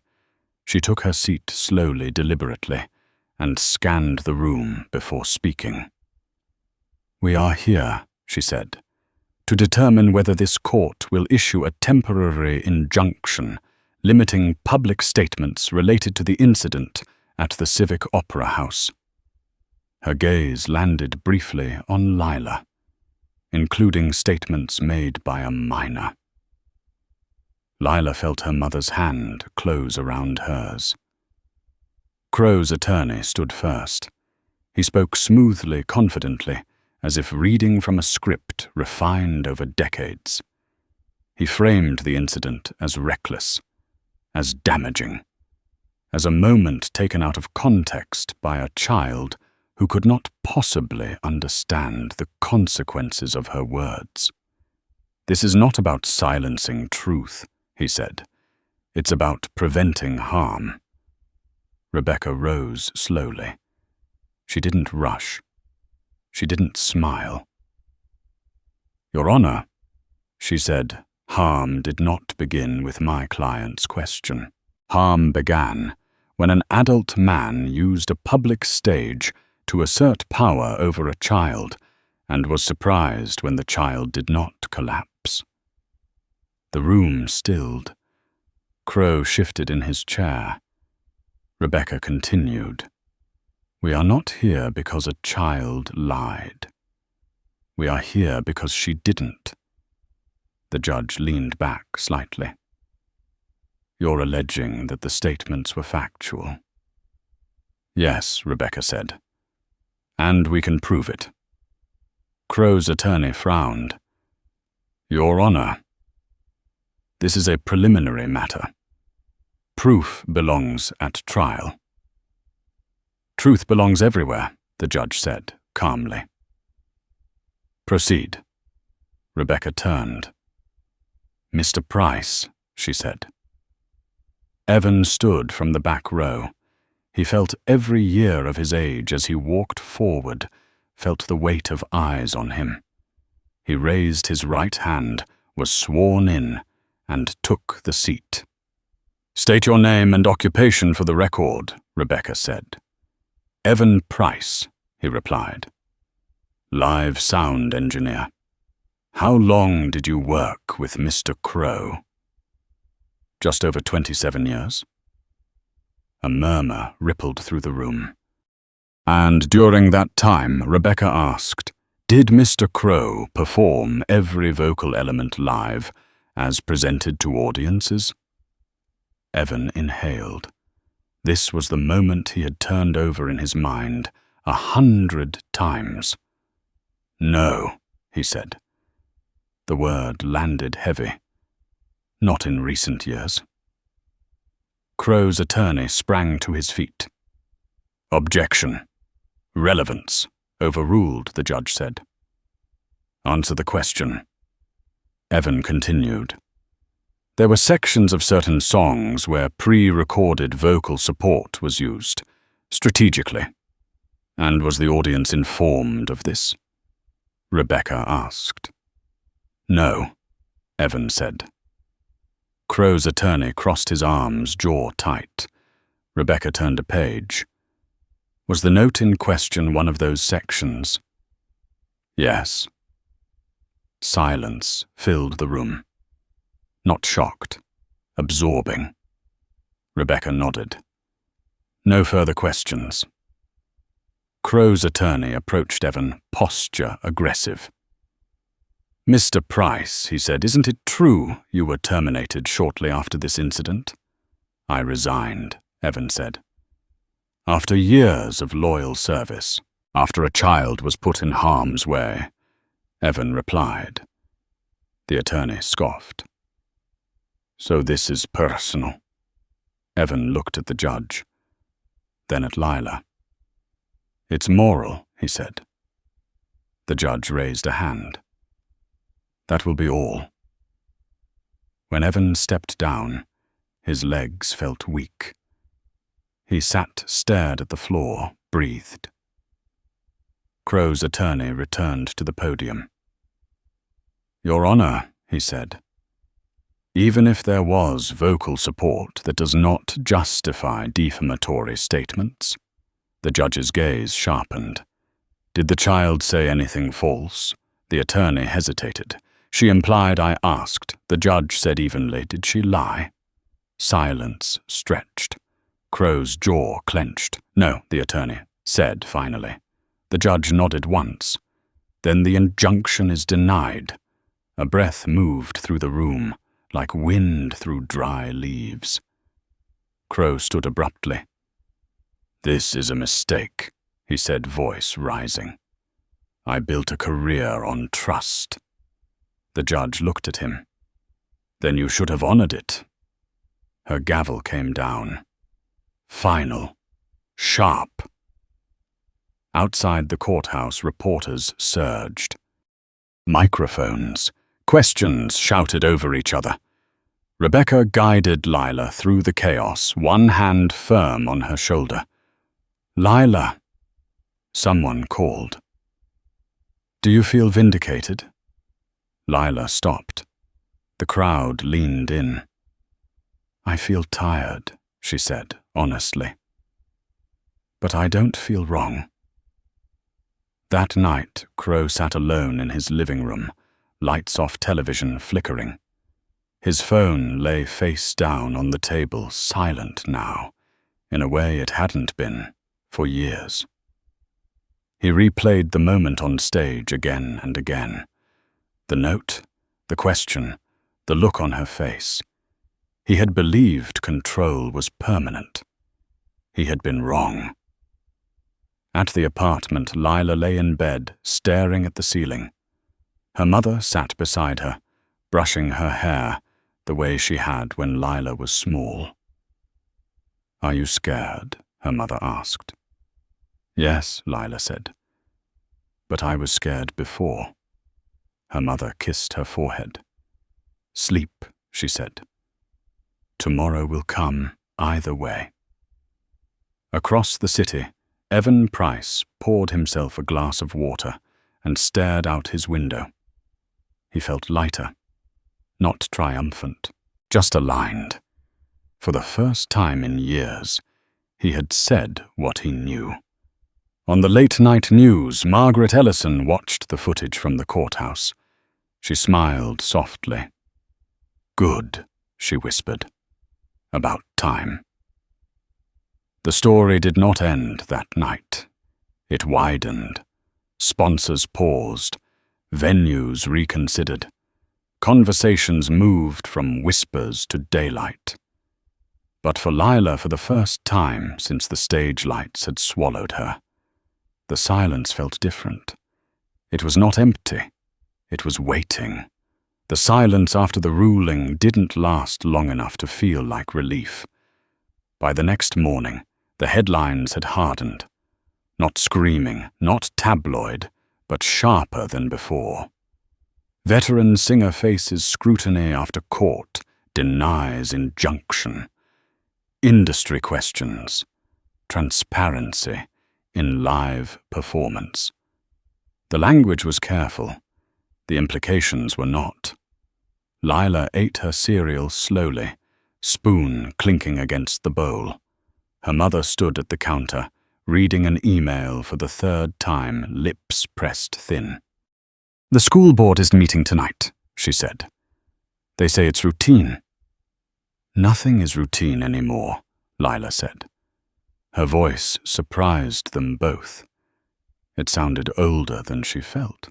She took her seat slowly, deliberately, and scanned the room before speaking. We are here, she said, to determine whether this court will issue a temporary injunction limiting public statements related to the incident at the Civic Opera House. Her gaze landed briefly on Lila, including statements made by a minor. Lila felt her mother's hand close around hers. Crow's attorney stood first. He spoke smoothly, confidently, as if reading from a script refined over decades. He framed the incident as reckless, as damaging, as a moment taken out of context by a child who could not possibly understand the consequences of her words. "This is not about silencing truth," he said. "It's about preventing harm." Rebecca rose slowly. She didn't rush. She didn't smile. "Your Honor," she said, "harm did not begin with my client's question. Harm began when an adult man used a public stage to assert power over a child and was surprised when the child did not collapse." The room stilled. Crow shifted in his chair. Rebecca continued, "We are not here because a child lied. We are here because she didn't." The judge leaned back slightly. "You're alleging that the statements were factual." "Yes," Rebecca said. "And we can prove it." Crow's attorney frowned. "Your Honor, this is a preliminary matter. Proof belongs at trial." "Truth belongs everywhere," the judge said, calmly. "Proceed." Rebecca turned. "Mr. Price," she said. Evan stood from the back row. He felt every year of his age as he walked forward, felt the weight of eyes on him. He raised his right hand, was sworn in, and took the seat. "State your name and occupation for the record," Rebecca said. "Evan Price," he replied. "Live sound engineer. How long did you work with Mr. Crow?" "Just over 27 years." A murmur rippled through the room. "And during that time," Rebecca asked, "did Mr. Crow perform every vocal element live as presented to audiences?" Evan inhaled. This was the moment he had turned over in his mind 100 times. "No," he said. The word landed heavy. "Not in recent years." Crow's attorney sprang to his feet. "Objection. Relevance. Overruled," the judge said. "Answer the question." Evan continued. "There were sections of certain songs where pre-recorded vocal support was used, strategically. And was the audience informed of this?" Rebecca asked. "No," Evan said. Crow's attorney crossed his arms, jaw tight. Rebecca turned a page. Was the note in question one of those sections? "Yes." Silence filled the room. Not shocked, absorbing. Rebecca nodded. "No further questions." Crow's attorney approached Evan, posture aggressive. "Mr. Price," he said, "isn't it true you were terminated shortly after this incident?" "I resigned," Evan said. "After years of loyal service, after a child was put in harm's way," Evan replied. The attorney scoffed. "So this is personal." Evan looked at the judge, then at Lila. "It's moral," he said. The judge raised a hand. "That will be all." When Evan stepped down, his legs felt weak. He sat, stared at the floor, breathed. Crow's attorney returned to the podium. "Your Honor," he said, "even if there was vocal support, that does not justify defamatory statements." The judge's gaze sharpened. "Did the child say anything false?" The attorney hesitated. "She implied I asked." The judge said evenly, "Did she lie?" Silence stretched. Crow's jaw clenched. "No," the attorney said finally. The judge nodded once. "Then the injunction is denied." A breath moved through the room, like wind through dry leaves. Crow stood abruptly. "This is a mistake," he said, voice rising. "I built a career on trust." The judge looked at him. "Then you should have honored it." Her gavel came down. Final. Sharp. Outside the courthouse, reporters surged. Microphones, Questions shouted over each other. Rebecca guided Lila through the chaos, one hand firm on her shoulder. "Lila," someone called. "Do you feel vindicated?" Lila stopped. The crowd leaned in. "I feel tired," she said honestly. "But I don't feel wrong." That night, Crow sat alone in his living room, lights-off television flickering. His phone lay face down on the table, silent now, in a way it hadn't been for years. He replayed the moment on stage again and again. The note, the question, the look on her face. He had believed control was permanent. He had been wrong. At the apartment, Lila lay in bed, staring at the ceiling. Her mother sat beside her, brushing her hair the way she had when Lila was small. "Are you scared?" her mother asked. "Yes," Lila said. "But I was scared before." Her mother kissed her forehead. "Sleep," she said. "Tomorrow will come either way." Across the city, Evan Price poured himself a glass of water and stared out his window. He felt lighter, not triumphant, just aligned. For the first time in years, he had said what he knew. On the late-night news, Margaret Ellison watched the footage from the courthouse. She smiled softly. "Good," she whispered. "About time." The story did not end that night. It widened. Sponsors paused. Venues reconsidered. Conversations moved from whispers to daylight. But for Lila, for the first time since the stage lights had swallowed her, the silence felt different. It was not empty. It was waiting. The silence after the ruling didn't last long enough to feel like relief. By the next morning, the headlines had hardened. Not screaming, not tabloid, but sharper than before. Veteran singer faces scrutiny after court, denies injunction. Industry questions. Transparency in live performance. The language was careful. The implications were not. Lila ate her cereal slowly, spoon clinking against the bowl. Her mother stood at the counter, reading an email for the third time, lips pressed thin. "The school board is meeting tonight," she said. "They say it's routine." "Nothing is routine anymore," Lila said. Her voice surprised them both. It sounded older than she felt.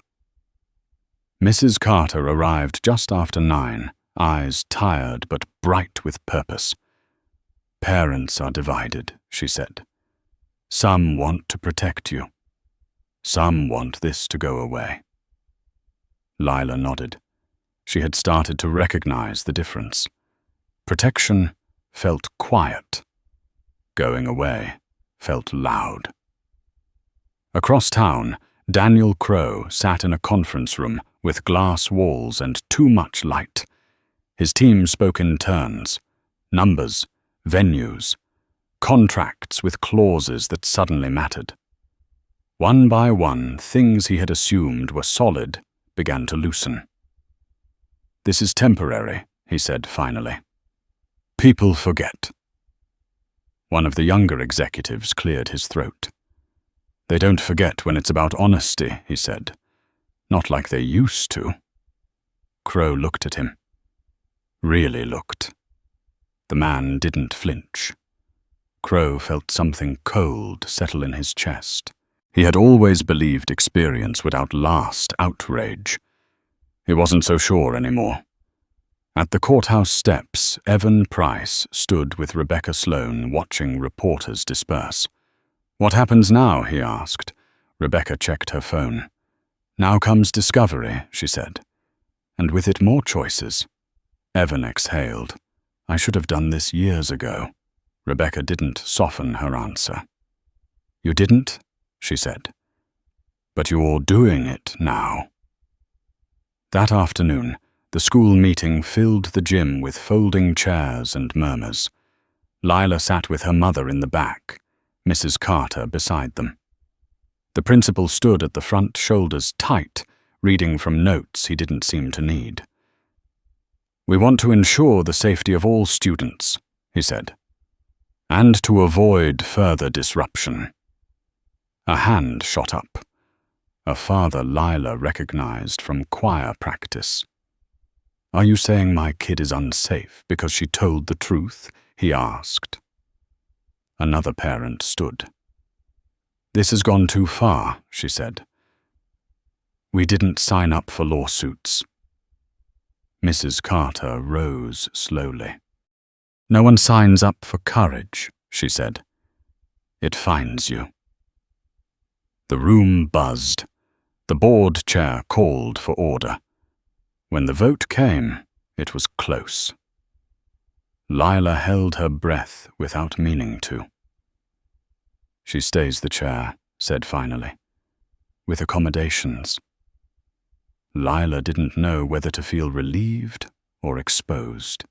Mrs. Carter arrived just after 9, eyes tired but bright with purpose. "Parents are divided," she said. "Some want to protect you. Some want this to go away." Lila nodded. She had started to recognize the difference. Protection felt quiet. Going away felt loud. Across town, Daniel Crow sat in a conference room with glass walls and too much light. His team spoke in turns. Numbers, venues, contracts with clauses that suddenly mattered. One by one, things he had assumed were solid began to loosen. "This is temporary," he said finally. "People forget." One of the younger executives cleared his throat. "They don't forget when it's about honesty," he said. "Not like they used to." Crow looked at him. Really looked. The man didn't flinch. Crow felt something cold settle in his chest. He had always believed experience would outlast outrage. He wasn't so sure anymore. At the courthouse steps, Evan Price stood with Rebecca Sloan watching reporters disperse. "What happens now?" he asked. Rebecca checked her phone. "Now comes discovery," she said. "And with it more choices." Evan exhaled. "I should have done this years ago." Rebecca didn't soften her answer. "You didn't?" she said. "But you're doing it now." That afternoon, The school meeting filled the gym with folding chairs and murmurs. Lila sat with her mother in the back, Mrs. Carter beside them. The principal stood at the front, shoulders tight, reading from notes he didn't seem to need. "We want to ensure the safety of all students," he said, "and to avoid further disruption." A hand shot up, a father Lila recognized from choir practice. "Are you saying my kid is unsafe because she told the truth?" he asked. Another parent stood. "This has gone too far," she said. "We didn't sign up for lawsuits." Mrs. Carter rose slowly. "No one signs up for courage," she said. "It finds you." The room buzzed. The board chair called for order. When the vote came, it was close. Lila held her breath without meaning to. "She stays the chair," said finally, "with accommodations." Lila didn't know whether to feel relieved or exposed.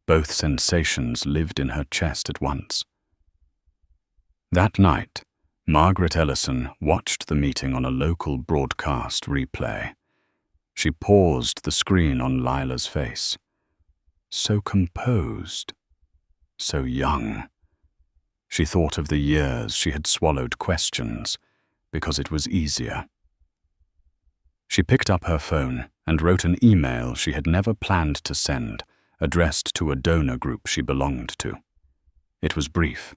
Both sensations lived in her chest at once. That night, Margaret Ellison watched the meeting on a local broadcast replay. She paused the screen on Lila's face. So composed, so young. She thought of the years she had swallowed questions because it was easier. She picked up her phone and wrote an email she had never planned to send, addressed to a donor group she belonged to. It was brief,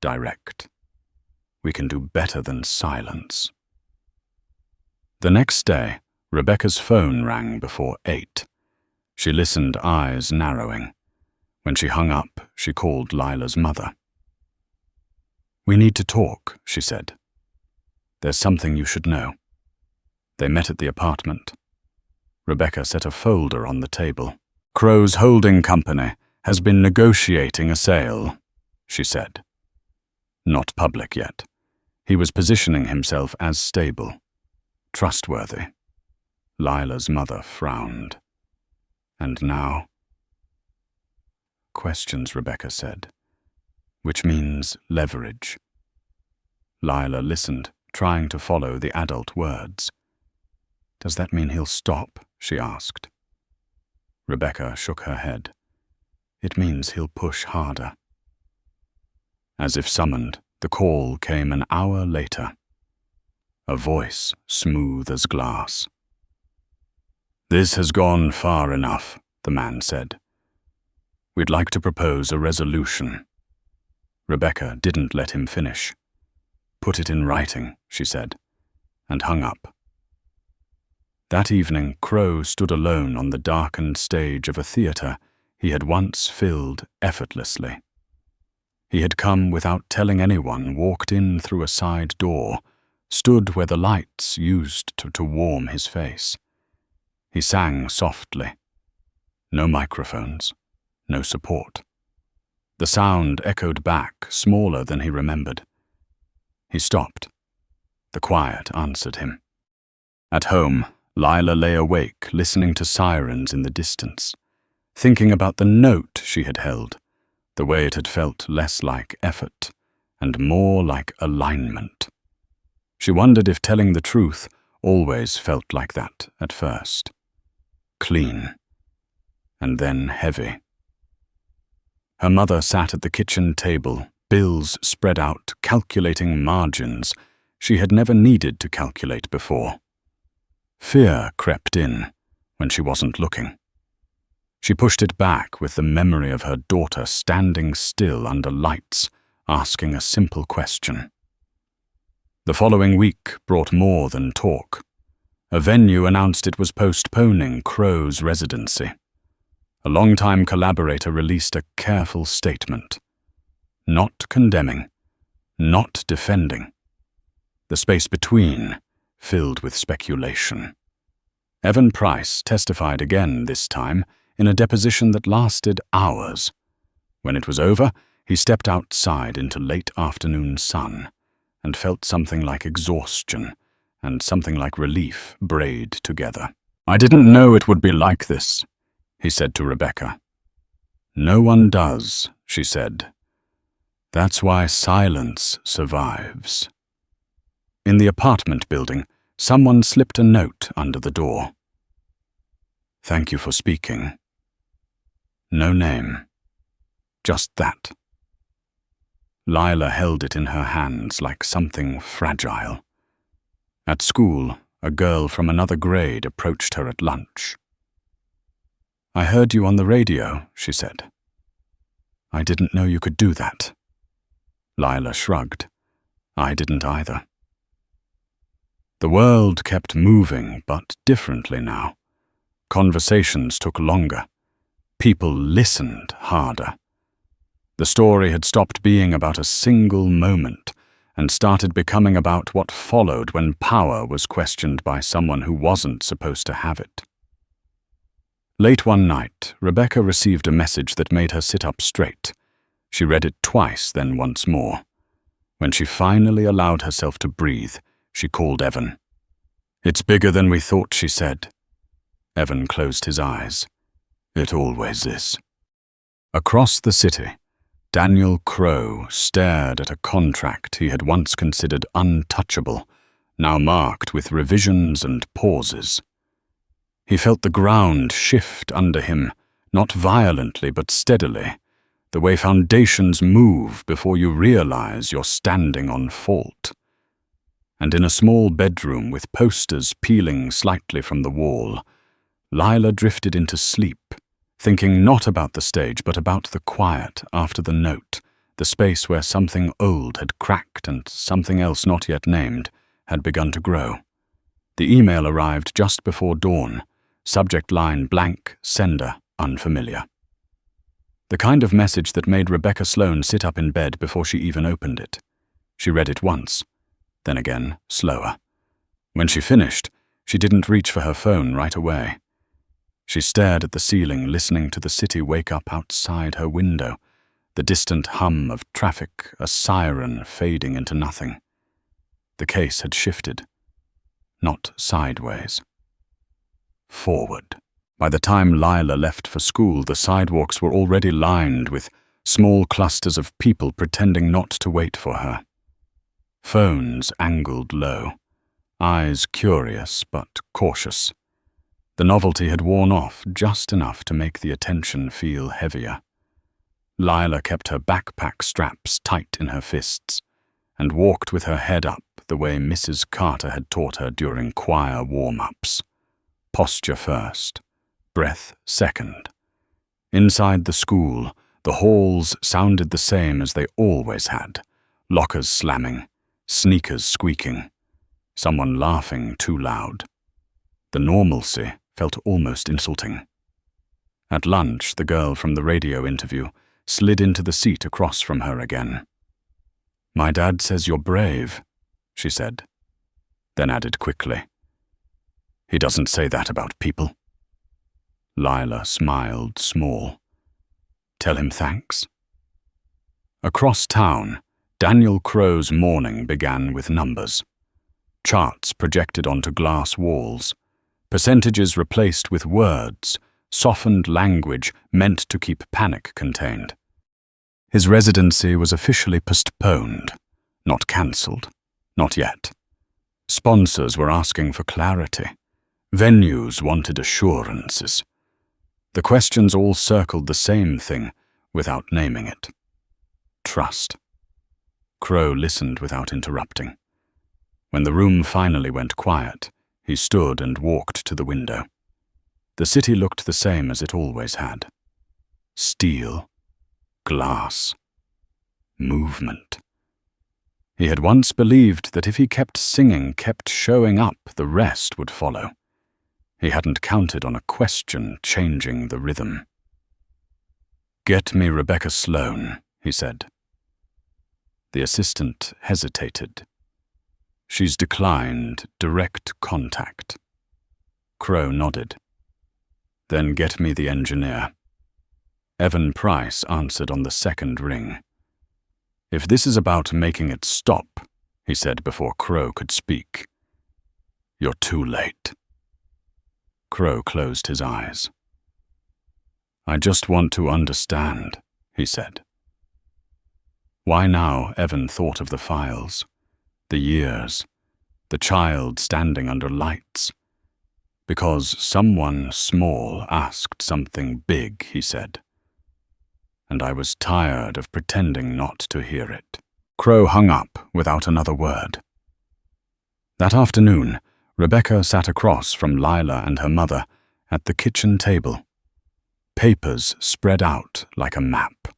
direct. "We can do better than silence." The next day, Rebecca's phone rang before 8. She listened, eyes narrowing. When she hung up, she called Lila's mother. "We need to talk," she said. "There's something you should know." They met at the apartment. Rebecca set a folder on the table. "Crow's holding company has been negotiating a sale," she said. Not public yet. He was positioning himself as stable, trustworthy. Lila's mother frowned. "And now?" "Questions," Rebecca said, "which means leverage." Lila listened, trying to follow the adult words. "Does that mean he'll stop?" she asked. Rebecca shook her head. "It means he'll push harder." As if summoned, the call came an hour later. A voice smooth as glass. "This has gone far enough," the man said. "We'd like to propose a resolution." Rebecca didn't let him finish. "Put it in writing," she said, and hung up. That evening, Crow stood alone on the darkened stage of a theater he had once filled effortlessly. He had come without telling anyone, walked in through a side door, stood where the lights used to warm his face. He sang softly. No microphones, no support. The sound echoed back, smaller than he remembered. He stopped. The quiet answered him. At home, Lila lay awake, listening to sirens in the distance, thinking about the note she had held, the way it had felt less like effort and more like alignment. She wondered if telling the truth always felt like that at first. Clean, and then heavy. Her mother sat at the kitchen table, bills spread out, calculating margins she had never needed to calculate before. Fear crept in when she wasn't looking. She pushed it back with the memory of her daughter standing still under lights, asking a simple question. The following week brought more than talk. A venue announced it was postponing Crow's residency. A longtime collaborator released a careful statement. Not condemning, not defending. The space between filled with speculation. Evan Price testified again this time in a deposition that lasted hours. When it was over, he stepped outside into late afternoon sun and felt something like exhaustion and something like relief braid together. I didn't know it would be like this, he said to Rebecca. No one does, she said. That's why silence survives. In the apartment building, someone slipped a note under the door. Thank you for speaking. No name. Just that. Lila held it in her hands like something fragile. At school, a girl from another grade approached her at lunch. I heard you on the radio, she said. I didn't know you could do that. Lila shrugged. I didn't either. The world kept moving, but differently now. Conversations took longer. People listened harder. The story had stopped being about a single moment and started becoming about what followed when power was questioned by someone who wasn't supposed to have it. Late one night, Rebecca received a message that made her sit up straight. She read it twice, then once more. When she finally allowed herself to breathe, she called Evan. It's bigger than we thought, she said. Evan closed his eyes. It always is. Across the city, Daniel Crowe stared at a contract he had once considered untouchable, now marked with revisions and pauses. He felt the ground shift under him, not violently but steadily, the way foundations move before you realize you're standing on fault. And in a small bedroom with posters peeling slightly from the wall, Lila drifted into sleep, thinking not about the stage but about the quiet after the note, the space where something old had cracked and something else not yet named had begun to grow. The email arrived just before dawn, subject line blank, sender unfamiliar. The kind of message that made Rebecca Sloane sit up in bed before she even opened it. She read it once, then again, slower. When she finished, she didn't reach for her phone right away. She stared at the ceiling, listening to the city wake up outside her window, the distant hum of traffic, a siren fading into nothing. The case had shifted. Not sideways. Forward. By the time Lila left for school, the sidewalks were already lined with small clusters of people pretending not to wait for her. Phones angled low, eyes curious but cautious. The novelty had worn off just enough to make the attention feel heavier. Lila kept her backpack straps tight in her fists and walked with her head up the way Mrs. Carter had taught her during choir warm-ups. Posture first, breath second. Inside the school, the halls sounded the same as they always had, lockers slamming, sneakers squeaking, someone laughing too loud. The normalcy felt almost insulting. At lunch, the girl from the radio interview slid into the seat across from her again. My dad says you're brave, she said, then added quickly. He doesn't say that about people. Lila smiled small. Tell him thanks. Across town, Daniel Crowe's morning began with numbers. Charts projected onto glass walls, percentages replaced with words, softened language meant to keep panic contained. His residency was officially postponed, not cancelled, not yet. Sponsors were asking for clarity. Venues wanted assurances. The questions all circled the same thing without naming it. Trust. Crowe listened without interrupting. When the room finally went quiet, he stood and walked to the window. The city looked the same as it always had. Steel, glass, movement. He had once believed that if he kept singing, kept showing up, the rest would follow. He hadn't counted on a question changing the rhythm. Get me Rebecca Sloane, he said. The assistant hesitated. She's declined direct contact. Crowe nodded. Then get me the engineer. Evan Price answered on the second ring. If this is about making it stop, he said before Crowe could speak, you're too late. Crow closed his eyes. "I just want to understand," he said. Why now Evan thought of the files, the years, the child standing under lights. Because someone small asked something big, he said. And I was tired of pretending not to hear it. Crow hung up without another word. That afternoon, Rebecca sat across from Lila and her mother at the kitchen table, papers spread out like a map.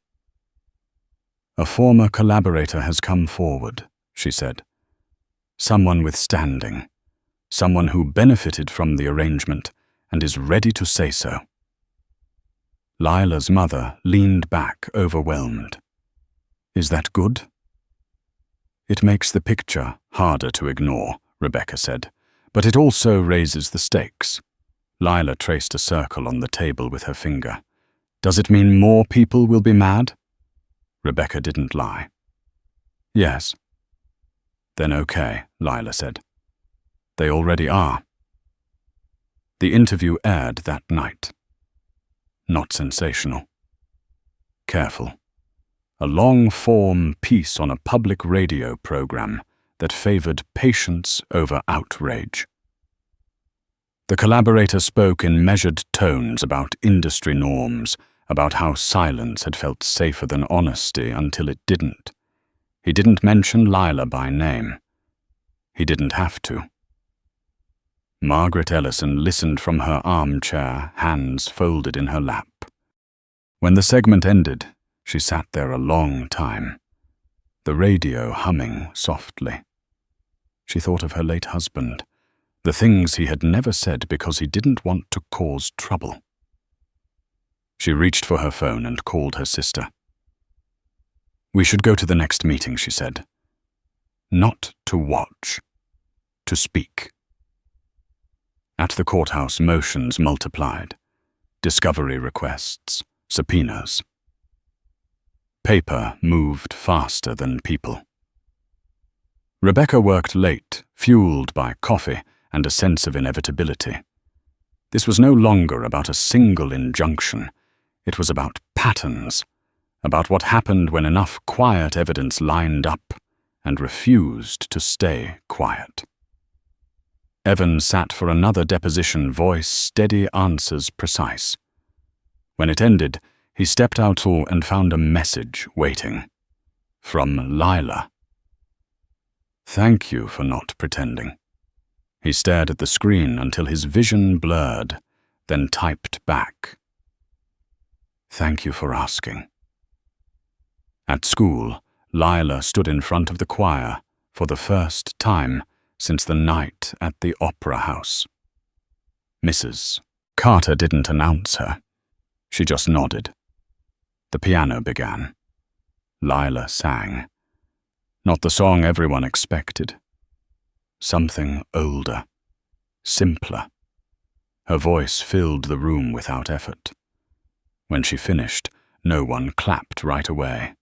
"A former collaborator has come forward," she said. "Someone with standing, someone who benefited from the arrangement and is ready to say so." Lila's mother leaned back, overwhelmed. "Is that good?" "It makes the picture harder to ignore," Rebecca said, "but it also raises the stakes." Lila traced a circle on the table with her finger. "Does it mean more people will be mad?" Rebecca didn't lie. "Yes." "Then okay," Lila said. "They already are." The interview aired that night. Not sensational. Careful. A long-form piece on a public radio program that favored patience over outrage. The collaborator spoke in measured tones about industry norms, about how silence had felt safer than honesty until it didn't. He didn't mention Lila by name. He didn't have to. Margaret Ellison listened from her armchair, hands folded in her lap. When the segment ended, she sat there a long time, the radio humming softly. She thought of her late husband, the things he had never said because he didn't want to cause trouble. She reached for her phone and called her sister. "We should go to the next meeting," she said. Not to watch, to speak. At the courthouse, motions multiplied. Discovery requests, subpoenas. Paper moved faster than people. Rebecca worked late, fueled by coffee and a sense of inevitability. This was no longer about a single injunction. It was about patterns, about what happened when enough quiet evidence lined up and refused to stay quiet. Evan sat for another deposition, voice steady, answers precise. When it ended, he stepped out and found a message waiting. From Lila. "Thank you for not pretending." He stared at the screen until his vision blurred, then typed back. "Thank you for asking." At school, Lila stood in front of the choir for the first time since the night at the Opera House. Mrs. Carter didn't announce her. She just nodded. The piano began. Lila sang. Not the song everyone expected. Something older, simpler. Her voice filled the room without effort. When she finished, no one clapped right away.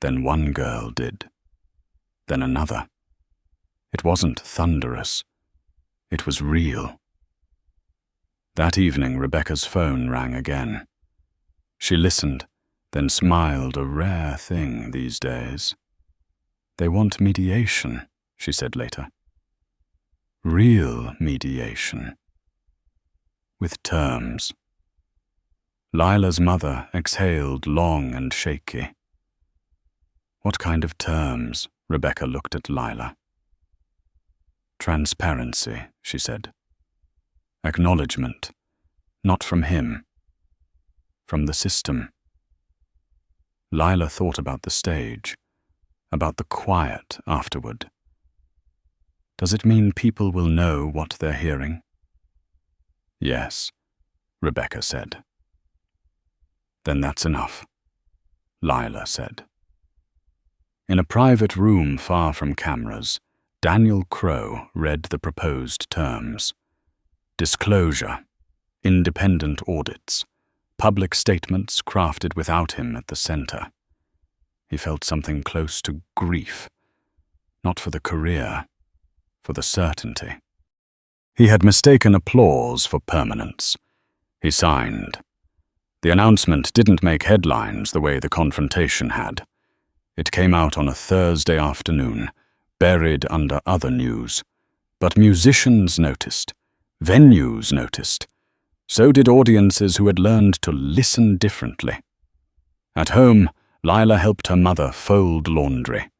Then one girl did. Then another. It wasn't thunderous. It was real. That evening, Rebecca's phone rang again. She listened, then smiled, a rare thing these days. "They want mediation," she said later. "Real mediation. With terms." Lila's mother exhaled long and shaky. "What kind of terms?" Rebecca looked at Lila. "Transparency," she said. "Acknowledgement, not from him, from the system." Lila thought about the stage, about the quiet afterward. "Does it mean people will know what they're hearing?" "Yes," Rebecca said. "Then that's enough," Lila said. In a private room far from cameras, Daniel Crow read the proposed terms. Disclosure, independent audits, public statements crafted without him at the center. He felt something close to grief, not for the career, for the certainty. He had mistaken applause for permanence. He signed. The announcement didn't make headlines the way the confrontation had. It came out on a Thursday afternoon, buried under other news. But musicians noticed. Venues noticed. So did audiences who had learned to listen differently. At home, Lila helped her mother fold laundry.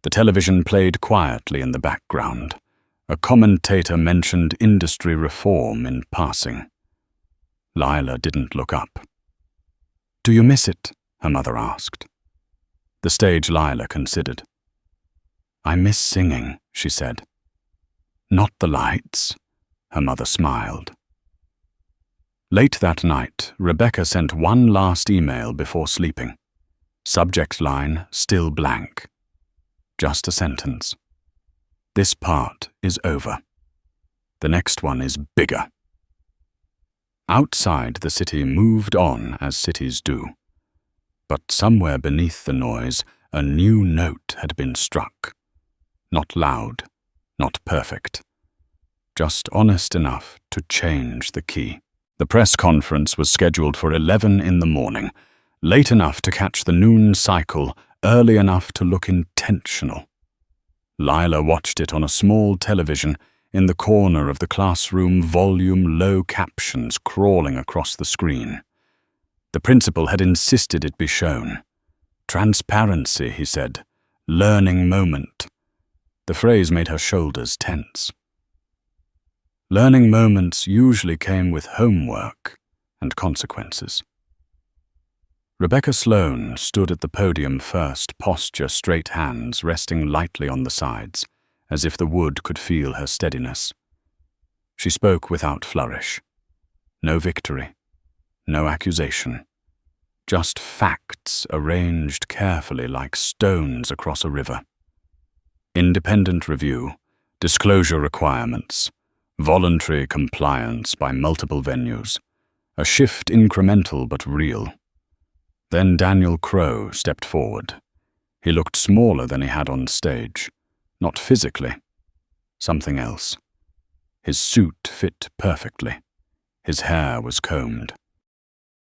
The television played quietly in the background. A commentator mentioned industry reform in passing. Lila didn't look up. "Do you miss it?" her mother asked. The stage Lila considered. "I miss singing," she said. "Not the lights," her mother smiled. Late that night, Rebecca sent one last email before sleeping. Subject line still blank. Just a sentence. "This part is over. The next one is bigger." Outside, the city moved on as cities do. But somewhere beneath the noise, a new note had been struck. Not loud, not perfect. Just honest enough to change the key. The press conference was scheduled for 11 in the morning, late enough to catch the noon cycle, early enough to look intentional. Lila watched it on a small television in the corner of the classroom, volume low captions crawling across the screen. The principal had insisted it be shown. Transparency, he said. Learning moment. The phrase made her shoulders tense. Learning moments usually came with homework and consequences. Rebecca Sloane stood at the podium first, posture straight, hands resting lightly on the sides, as if the wood could feel her steadiness. She spoke without flourish. No victory, no accusation. Just facts arranged carefully like stones across a river. Independent review, disclosure requirements, voluntary compliance by multiple venues, a shift incremental but real. Then Daniel Crowe stepped forward. He looked smaller than he had on stage. Not physically. Something else. His suit fit perfectly. His hair was combed.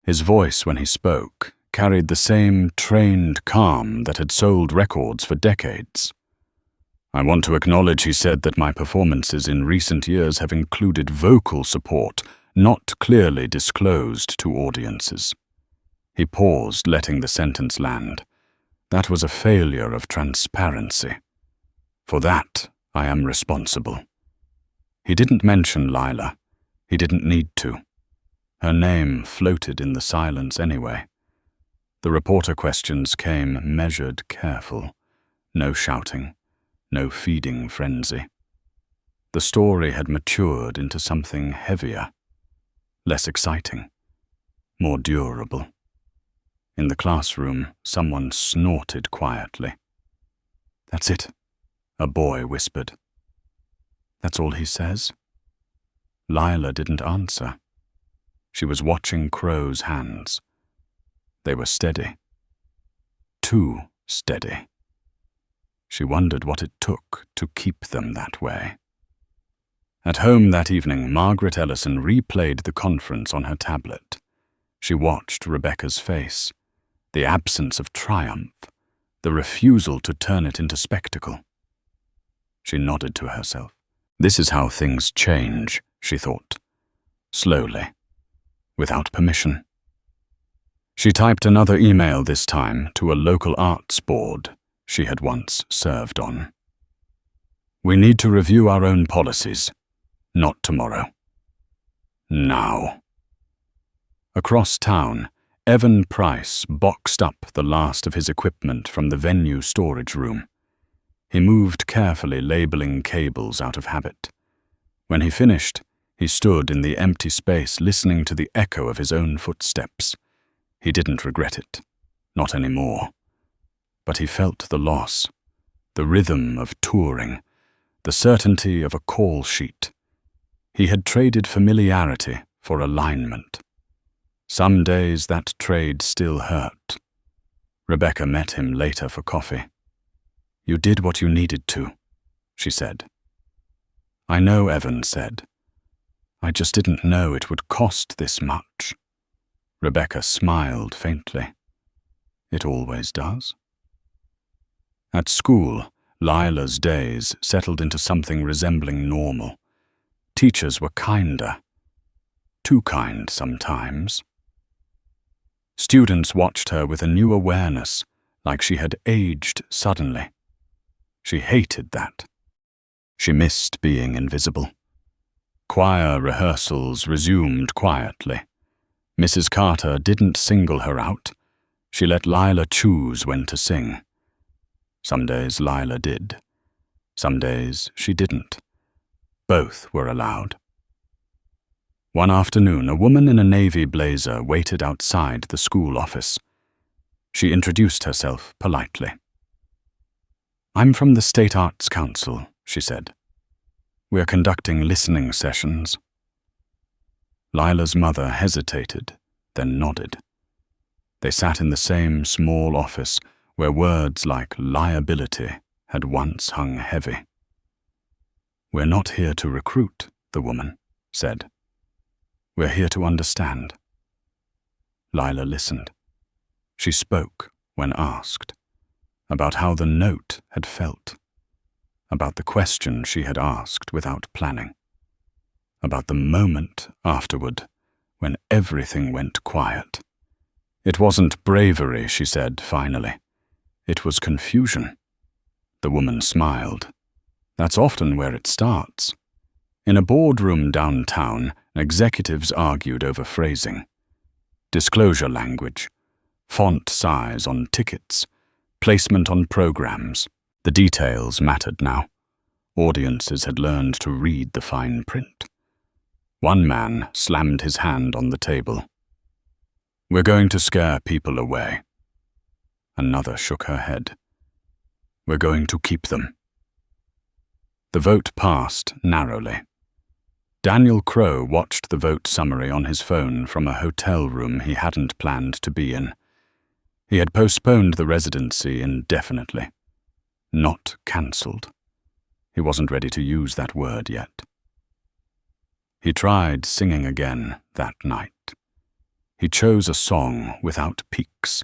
His voice, when he spoke, carried the same trained calm that had sold records for decades. "I want to acknowledge," he said, "that my performances in recent years have included vocal support, not clearly disclosed to audiences." He paused, letting the sentence land. That was a failure of transparency. For that, I am responsible. He didn't mention Lila. He didn't need to. Her name floated in the silence anyway. The reporter questions came measured, careful. No shouting, no feeding frenzy. The story had matured into something heavier, less exciting, more durable. In the classroom, someone snorted quietly. "That's it," a boy whispered. "That's all he says?" Lila didn't answer. She was watching Crowe's hands. They were steady. Too steady. She wondered what it took to keep them that way. At home that evening, Margaret Ellison replayed the conference on her tablet. She watched Rebecca's face. The absence of triumph, the refusal to turn it into spectacle. She nodded to herself. This is how things change, she thought. Slowly, without permission. She typed another email this time to a local arts board she had once served on. "We need to review our own policies. Not tomorrow. Now." Across town, Evan Price boxed up the last of his equipment from the venue storage room. He moved carefully, labeling cables out of habit. When he finished, he stood in the empty space listening to the echo of his own footsteps. He didn't regret it, not anymore. But he felt the loss, the rhythm of touring, the certainty of a call sheet. He had traded familiarity for alignment. Some days that trade still hurt. Rebecca met him later for coffee. "You did what you needed to," she said. "I know," Evan said. I just didn't know it would cost this much. Rebecca smiled faintly. It always does. At school, Lila's days settled into something resembling normal. Teachers were kinder. Too kind sometimes. Students watched her with a new awareness, like she had aged suddenly. She hated that. She missed being invisible. Choir rehearsals resumed quietly. Mrs. Carter didn't single her out. She let Lila choose when to sing. Some days Lila did. Some days she didn't. Both were allowed. One afternoon, a woman in a navy blazer waited outside the school office. She introduced herself politely. "I'm from the State Arts Council," she said. "We're conducting listening sessions." Lila's mother hesitated, then nodded. They sat in the same small office where words like liability had once hung heavy. "We're not here to recruit," the woman said. "We're here to understand." Lila listened. She spoke when asked, about how the note had felt, about the question she had asked without planning, about the moment afterward when everything went quiet. It wasn't bravery, she said finally. It was confusion. The woman smiled. That's often where it starts. In a boardroom downtown, executives argued over phrasing, disclosure language, font size on tickets, placement on programs. The details mattered now. Audiences had learned to read the fine print. One man slammed his hand on the table. "We're going to scare people away." Another shook her head. "We're going to keep them." The vote passed narrowly. Daniel Crow watched the vote summary on his phone from a hotel room he hadn't planned to be in. He had postponed the residency indefinitely. Not cancelled. He wasn't ready to use that word yet. He tried singing again that night. He chose a song without peaks,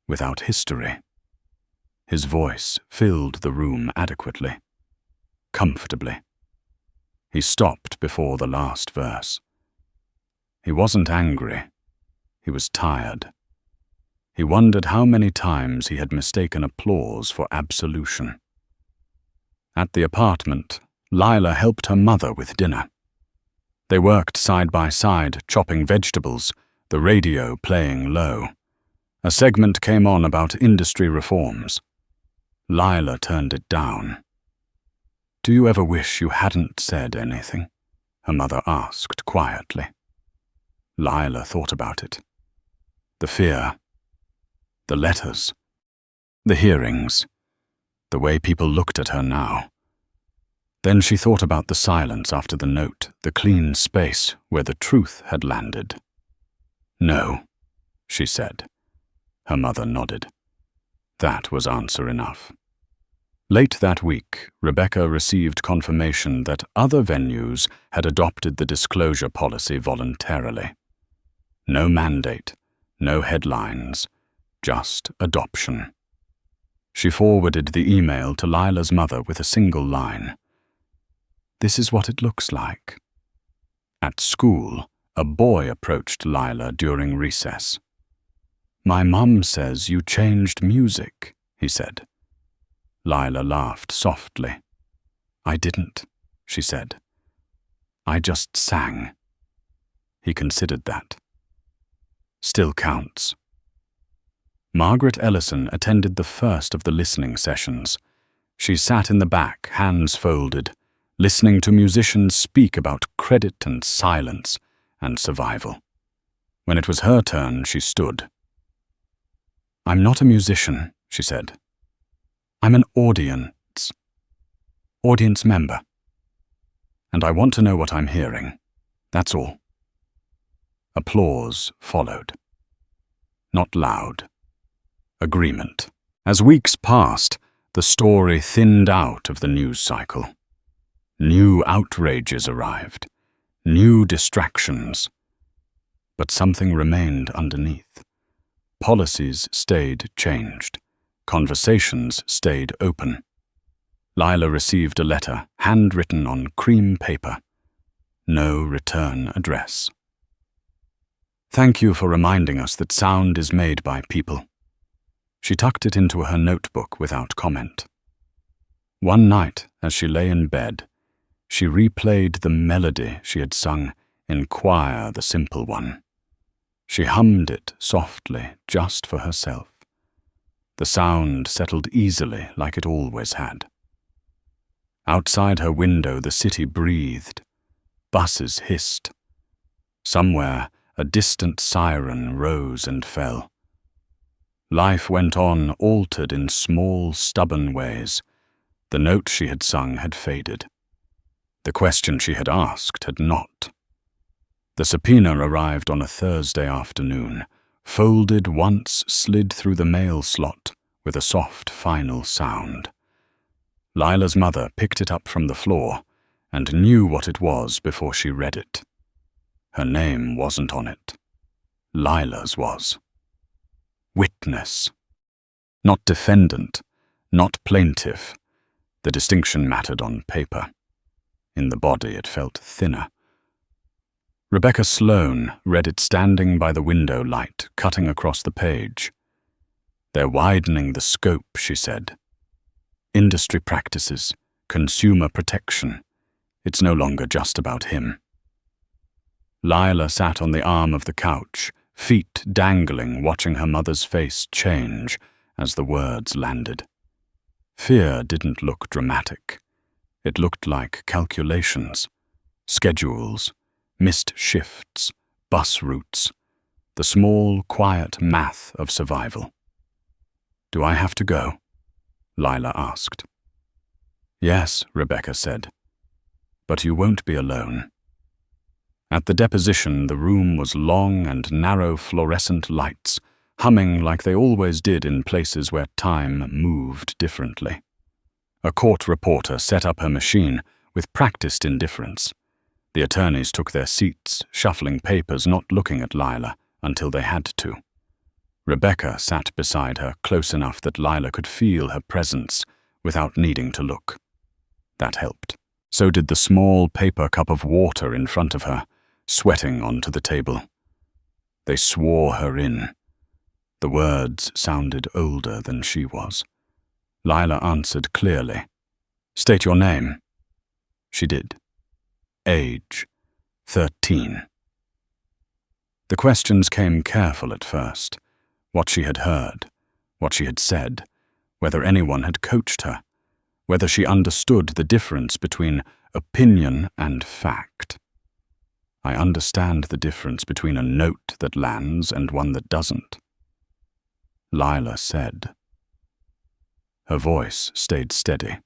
without history. His voice filled the room adequately, comfortably. He stopped before the last verse. He wasn't angry. He was tired. He wondered how many times he had mistaken applause for absolution. At the apartment, Lila helped her mother with dinner. They worked side by side, chopping vegetables, the radio playing low. A segment came on about industry reforms. Lila turned it down. "Do you ever wish you hadn't said anything?" her mother asked quietly. Lila thought about it. The fear, the letters, the hearings, the way people looked at her now. Then she thought about the silence after the note, the clean space where the truth had landed. "No," she said. Her mother nodded. That was answer enough. Late that week, Rebecca received confirmation that other venues had adopted the disclosure policy voluntarily. No mandate, no headlines, just adoption. She forwarded the email to Lila's mother with a single line. "This is what it looks like." At school, a boy approached Lila during recess. "My mum says you changed music," he said. Lila laughed softly. "I didn't," she said. "I just sang." He considered that. Still counts. Margaret Ellison attended the first of the listening sessions. She sat in the back, hands folded, listening to musicians speak about credit and silence and survival. When it was her turn, she stood. "I'm not a musician," she said. "I'm an audience member. And I want to know what I'm hearing. That's all." Applause followed. Not loud. Agreement. As weeks passed, the story thinned out of the news cycle. New outrages arrived. new distractions. But something remained underneath. Policies stayed changed. Conversations stayed open. Lila received a letter, handwritten on cream paper. No return address. Thank you for reminding us that sound is made by people. She tucked it into her notebook without comment. One night, as she lay in bed, she replayed the melody she had sung in Choir the Simple One. She hummed it softly, just for herself. The sound settled easily like it always had. Outside her window, the city breathed. Buses hissed. Somewhere, a distant siren rose and fell. Life went on, altered in small, stubborn ways. The note she had sung had faded. The question she had asked had not. The subpoena arrived on a Thursday afternoon, folded once, slid through the mail slot with a soft, final sound. Lila's mother picked it up from the floor and knew what it was before she read it. Her name wasn't on it. Lila's was. Witness. Not defendant, not plaintiff. The distinction mattered on paper. In the body it felt thinner. Rebecca Sloane read it standing by the window light, cutting across the page. They're widening the scope, she said. Industry practices, consumer protection. It's no longer just about him. Lila sat on the arm of the couch, feet dangling, watching her mother's face change as the words landed. Fear didn't look dramatic. It looked like calculations, schedules, missed shifts, bus routes, the small, quiet math of survival. Do I have to go? Lila asked. Yes, Rebecca said. But you won't be alone. At the deposition, the room was long and narrow fluorescent lights, humming like they always did in places where time moved differently. A court reporter set up her machine with practiced indifference. The attorneys took their seats, shuffling papers, not looking at Lila until they had to. Rebecca sat beside her, close enough that Lila could feel her presence without needing to look. That helped. So did the small paper cup of water in front of her, sweating onto the table. They swore her in. The words sounded older than she was. Lila answered clearly. State your name. She did. Age, 13. The questions came careful at first. What she had heard, what she had said, whether anyone had coached her, whether she understood the difference between opinion and fact. I understand the difference between a note that lands and one that doesn't. Lila said. Her voice stayed steady.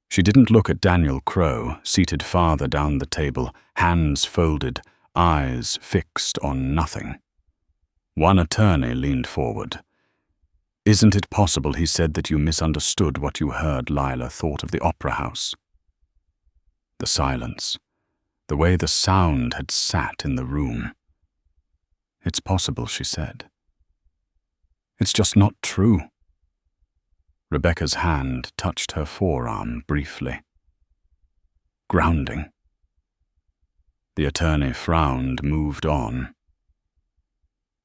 She didn't look at Daniel Crowe, seated farther down the table, hands folded, eyes fixed on nothing. One attorney leaned forward. Isn't it possible, he said, that you misunderstood what you heard Lila thought of the opera house? The silence, the way the sound had sat in the room. It's possible, she said. It's just not true. Rebecca's hand touched her forearm briefly. Grounding. The attorney frowned, moved on.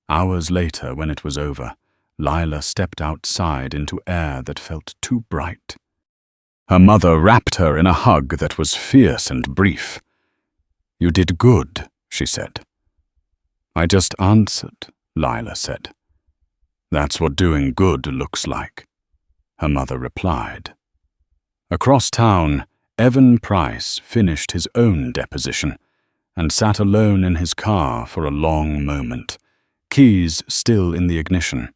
Hours later, when it was over, Lila stepped outside into air that felt too bright. Her mother wrapped her in a hug that was fierce and brief. You did good, she said. I just answered, Lila said. That's what doing good looks like, her mother replied. Across town, Evan Price finished his own deposition and sat alone in his car for a long moment, keys still in the ignition.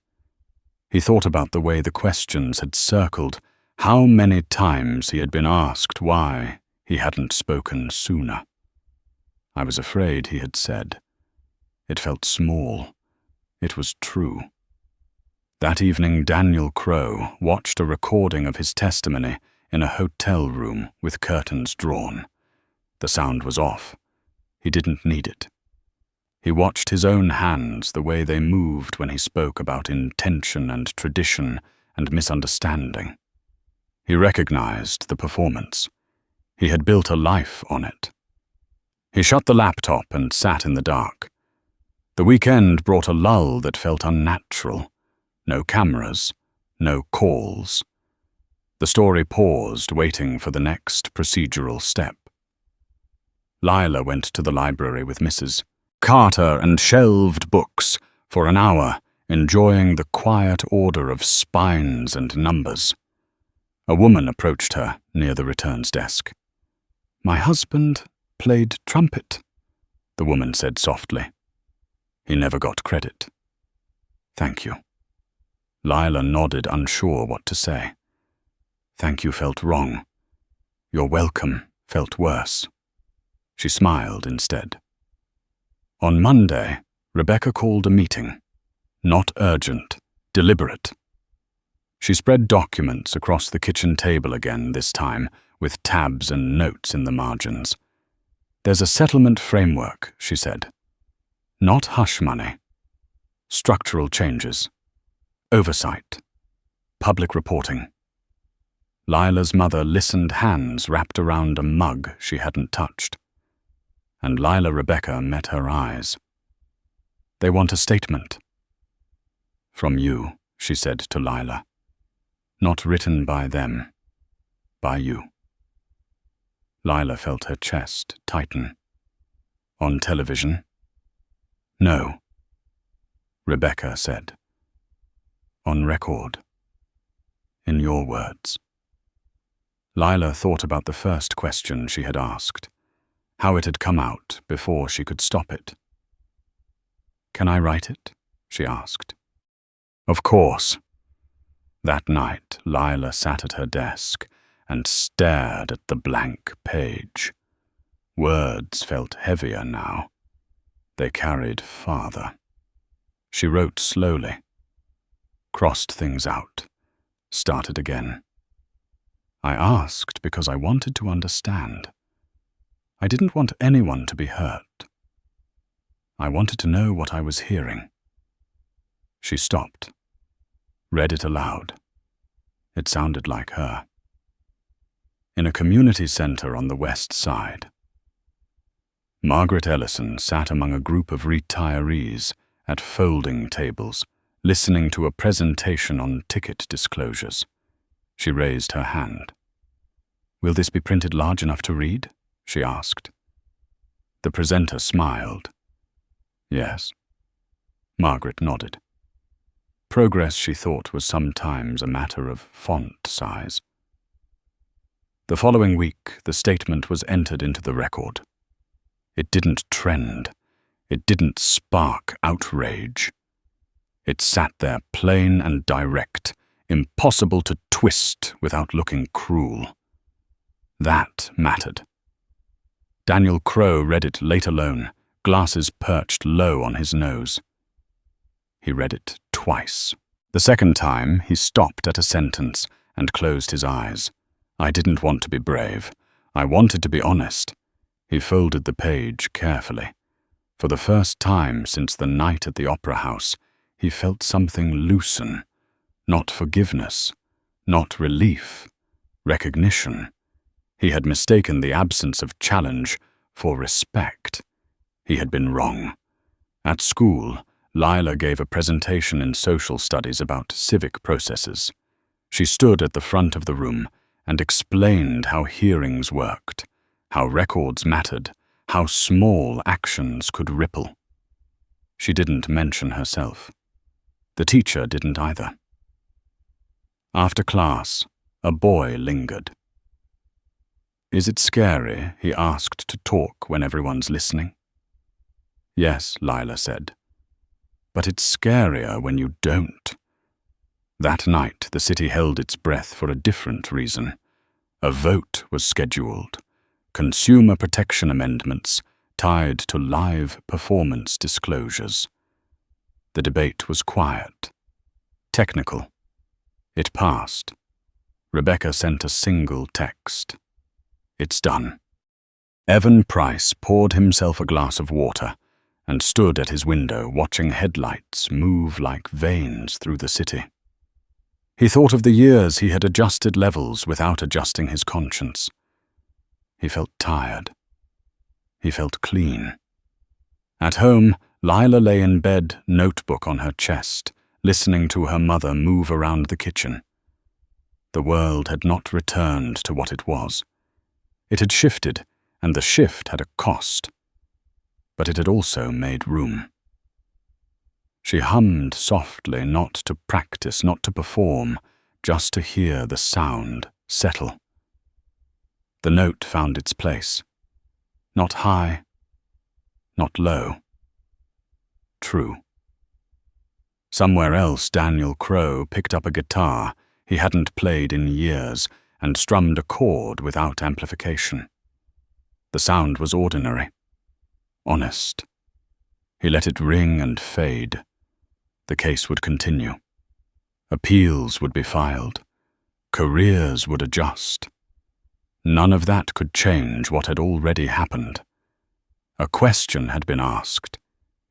He thought about the way the questions had circled, how many times he had been asked why he hadn't spoken sooner. I was afraid, he had said. It felt small. It was true. That evening, Daniel Crowe watched a recording of his testimony in a hotel room with curtains drawn. The sound was off. He didn't need it. He watched his own hands, the way they moved when he spoke about intention and tradition and misunderstanding. He recognized the performance. He had built a life on it. He shut the laptop and sat in the dark. The weekend brought a lull that felt unnatural. No cameras, no calls. The story paused, waiting for the next procedural step. Lila went to the library with Mrs. Carter and shelved books for an hour, enjoying the quiet order of spines and numbers. A woman approached her near the returns desk. "My husband played trumpet," the woman said softly. He never got credit. "Thank you." Lila nodded, unsure what to say. "Thank you felt wrong. Your welcome felt worse." She smiled instead. On Monday, Rebecca called a meeting. Not urgent, deliberate. She spread documents across the kitchen table again this time, with tabs and notes in the margins. "There's a settlement framework," she said. "Not hush money. Structural changes. Oversight. Public reporting." Lila's mother listened, hands wrapped around a mug she hadn't touched. And Lila Rebecca met her eyes. "They want a statement." "From you," she said to Lila. "Not written by them. By you." Lila felt her chest tighten. "On television?" "No," Rebecca said. "On record. In your words." Lila thought about the first question she had asked, how it had come out before she could stop it. "Can I write it?" she asked. "Of course." That night, Lila sat at her desk and stared at the blank page. Words felt heavier now. They carried farther. She wrote slowly, crossed things out, started again. "I asked because I wanted to understand. I didn't want anyone to be hurt. I wanted to know what I was hearing." She stopped, read it aloud. It sounded like her. In a community center on the west side. Margaret Ellison sat among a group of retirees at folding tables, listening to a presentation on ticket disclosures. She raised her hand. "Will this be printed large enough to read?" she asked. The presenter smiled. "Yes." Margaret nodded. Progress, she thought, was sometimes a matter of font size. The following week, the statement was entered into the record. It didn't trend. It didn't spark outrage. It sat there plain and direct, impossible to twist without looking cruel. That mattered. Daniel Crowe read it late alone, glasses perched low on his nose. He read it twice. The second time, he stopped at a sentence and closed his eyes. "I didn't want to be brave. I wanted to be honest." He folded the page carefully. For the first time since the night at the Opera House, he felt something loosen. Not forgiveness, not relief, recognition. He had mistaken the absence of challenge for respect. He had been wrong. At school, Lila gave a presentation in social studies about civic processes. She stood at the front of the room and explained how hearings worked, how records mattered, how small actions could ripple. She didn't mention herself. The teacher didn't either. After class, a boy lingered. "Is it scary," he asked, "to talk when everyone's listening?" "Yes," Lila said. "But it's scarier when you don't." That night, the city held its breath for a different reason. A vote was scheduled. Consumer protection amendments tied to live performance disclosures. The debate was quiet, technical. It passed. Rebecca sent a single text. "It's done." Evan Price poured himself a glass of water and stood at his window watching headlights move like veins through the city. He thought of the years he had adjusted levels without adjusting his conscience. He felt tired. He felt clean. At home, Lila lay in bed, notebook on her chest, listening to her mother move around the kitchen. The world had not returned to what it was. It had shifted, and the shift had a cost. But it had also made room. She hummed softly, not to practice, not to perform, just to hear the sound settle. The note found its place. Not high, not low. True. Somewhere else, Daniel Crowe picked up a guitar he hadn't played in years and strummed a chord without amplification. The sound was ordinary, honest. He let it ring and fade. The case would continue. Appeals would be filed. Careers would adjust. None of that could change what had already happened. A question had been asked.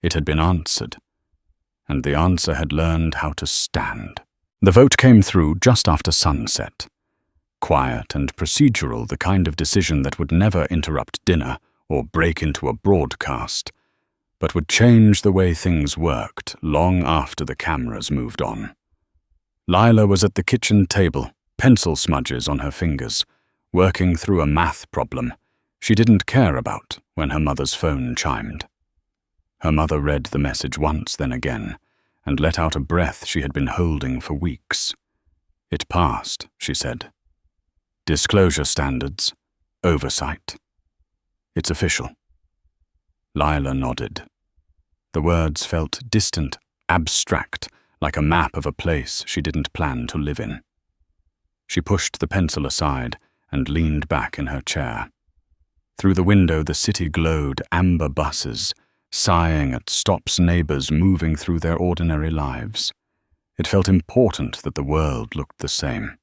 It had been answered. And the answer had learned how to stand. The vote came through just after sunset. Quiet and procedural, the kind of decision that would never interrupt dinner or break into a broadcast, but would change the way things worked long after the cameras moved on. Lila was at the kitchen table, pencil smudges on her fingers, working through a math problem she didn't care about when her mother's phone chimed. Her mother read the message once, then again, and let out a breath she had been holding for weeks. It passed, she said. Disclosure standards, oversight. It's official. Lila nodded. The words felt distant, abstract, like a map of a place she didn't plan to live in. She pushed the pencil aside and leaned back in her chair. Through the window, the city glowed, amber buses, sighing at stops neighbors moving through their ordinary lives. It felt important that the world looked the same.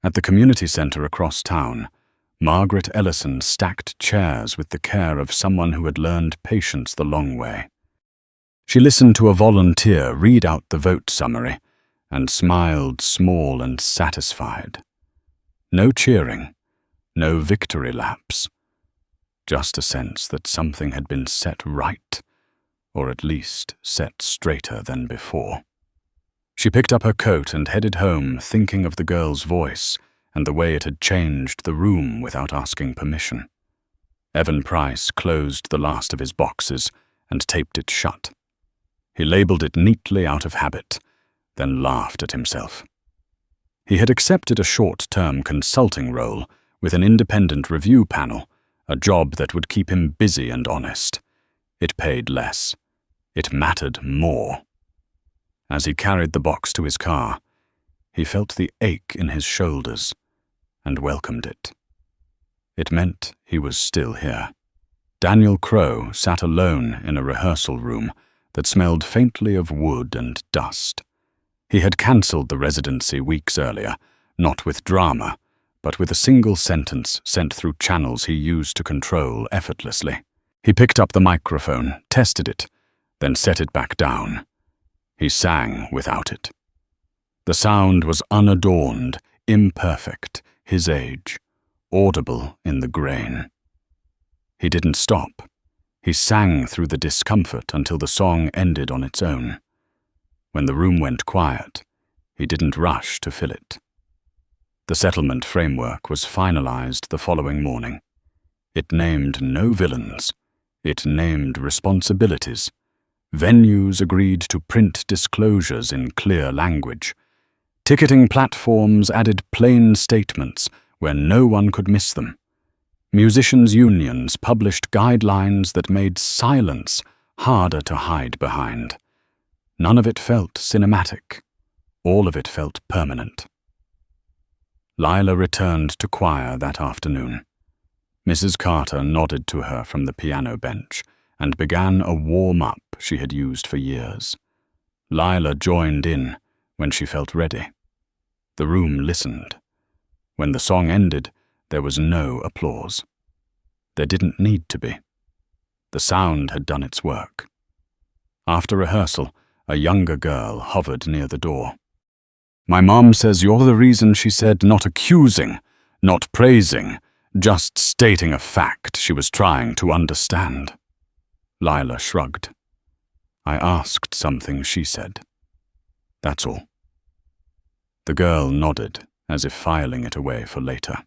At the community center across town, Margaret Ellison stacked chairs with the care of someone who had learned patience the long way. She listened to a volunteer read out the vote summary and smiled small and satisfied. No cheering, no victory laps. Just a sense that something had been set right, or at least set straighter than before. She picked up her coat and headed home, thinking of the girl's voice and the way it had changed the room without asking permission. Evan Price closed the last of his boxes and taped it shut. He labeled it neatly out of habit, then laughed at himself. He had accepted a short-term consulting role with an independent review panel, a job that would keep him busy and honest. It paid less. It mattered more. As he carried the box to his car, he felt the ache in his shoulders and welcomed it. It meant he was still here. Daniel Crowe sat alone in a rehearsal room that smelled faintly of wood and dust. He had cancelled the residency weeks earlier, not with drama, but with a single sentence sent through channels he used to control effortlessly. He picked up the microphone, tested it, then set it back down. He sang without it. The sound was unadorned, imperfect, his age, audible in the grain. He didn't stop. He sang through the discomfort until the song ended on its own. When the room went quiet, he didn't rush to fill it. The settlement framework was finalized the following morning. It named no villains. It named responsibilities. Venues agreed to print disclosures in clear language. Ticketing platforms added plain statements where no one could miss them. Musicians' unions published guidelines that made silence harder to hide behind. None of it felt cinematic. All of it felt permanent. Lila returned to choir that afternoon. Mrs. Carter nodded to her from the piano bench and began a warm-up she had used for years. Lila joined in when she felt ready. The room listened. When the song ended, there was no applause. There didn't need to be. The sound had done its work. After rehearsal, a younger girl hovered near the door. "My mom says you're the reason," she said, "not accusing, not praising, just stating a fact she was trying to understand." Lila shrugged. "I asked something," she said. "That's all." The girl nodded, as if filing it away for later.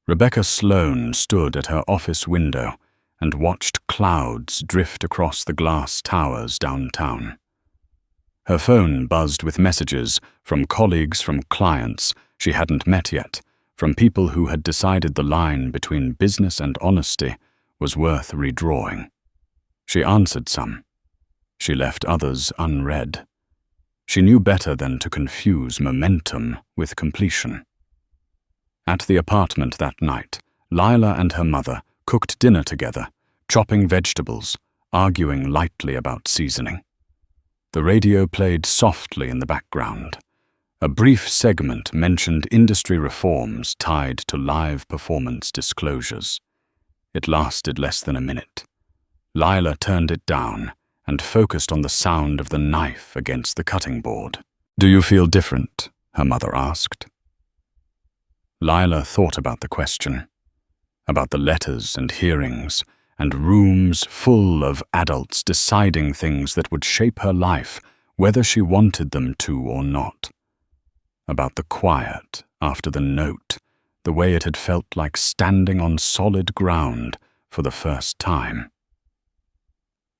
Rebecca Sloane stood at her office window and watched clouds drift across the glass towers downtown. Her phone buzzed with messages from colleagues, from clients she hadn't met yet, from people who had decided the line between business and honesty was worth redrawing. She answered some. She left others unread. She knew better than to confuse momentum with completion. At the apartment that night, Lila and her mother cooked dinner together, chopping vegetables, arguing lightly about seasoning. The radio played softly in the background. A brief segment mentioned industry reforms tied to live performance disclosures. It lasted less than a minute. Lila turned it down and focused on the sound of the knife against the cutting board. "Do you feel different?" her mother asked. Lila thought about the question, about the letters and hearings, and rooms full of adults deciding things that would shape her life, whether she wanted them to or not. About the quiet after the note, the way it had felt like standing on solid ground for the first time.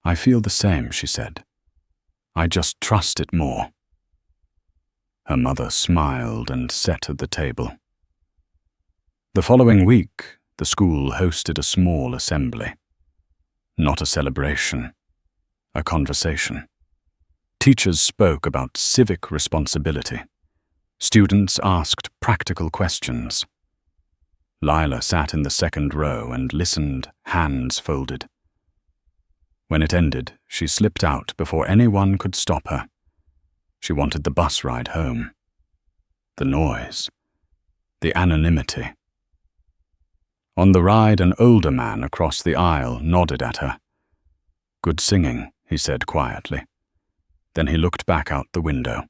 "I feel the same," she said. "I just trust it more." Her mother smiled and sat at the table. The following week, the school hosted a small assembly. Not a celebration, a conversation. Teachers spoke about civic responsibility. Students asked practical questions. Lila sat in the second row and listened, hands folded. When it ended, she slipped out before anyone could stop her. She wanted the bus ride home. The noise. The anonymity. On the ride, an older man across the aisle nodded at her. "Good singing," he said quietly. Then he looked back out the window.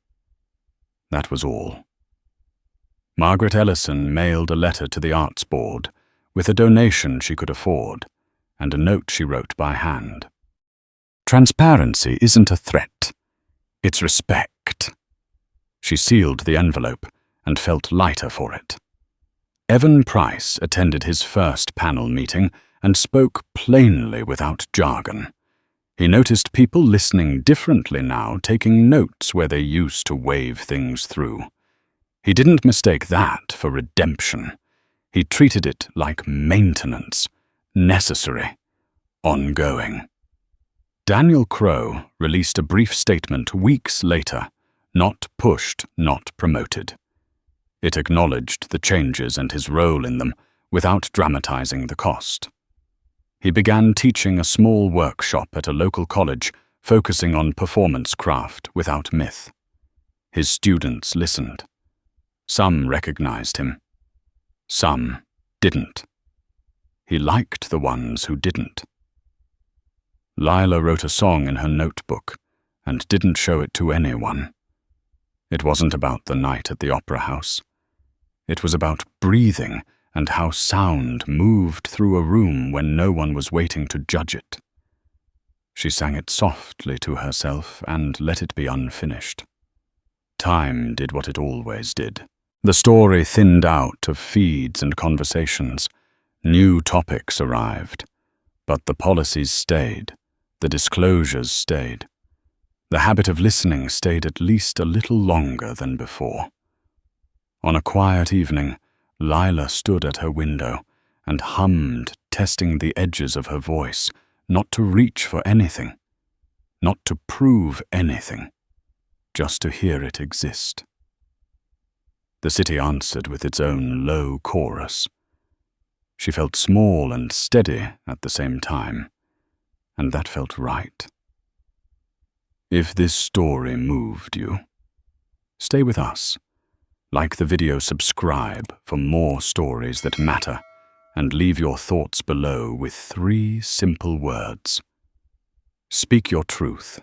That was all. Margaret Ellison mailed a letter to the Arts Board with a donation she could afford and a note she wrote by hand. "Transparency isn't a threat. It's respect." She sealed the envelope and felt lighter for it. Evan Price attended his first panel meeting and spoke plainly without jargon. He noticed people listening differently now, taking notes where they used to wave things through. He didn't mistake that for redemption. He treated it like maintenance, necessary, ongoing. Daniel Crowe released a brief statement weeks later, not pushed, not promoted. It acknowledged the changes and his role in them without dramatizing the cost. He began teaching a small workshop at a local college, focusing on performance craft without myth. His students listened. Some recognized him. Some didn't. He liked the ones who didn't. Lila wrote a song in her notebook and didn't show it to anyone. It wasn't about the night at the opera house. It was about breathing and how sound moved through a room when no one was waiting to judge it. She sang it softly to herself and let it be unfinished. Time did what it always did. The story thinned out of feeds and conversations. New topics arrived. But the policies stayed. The disclosures stayed. The habit of listening stayed at least a little longer than before. On a quiet evening, Lila stood at her window and hummed, testing the edges of her voice, not to reach for anything, not to prove anything, just to hear it exist. The city answered with its own low chorus. She felt small and steady at the same time, and that felt right. If this story moved you, stay with us. Like the video, subscribe for more stories that matter and leave your thoughts below with 3 simple words. Speak your truth.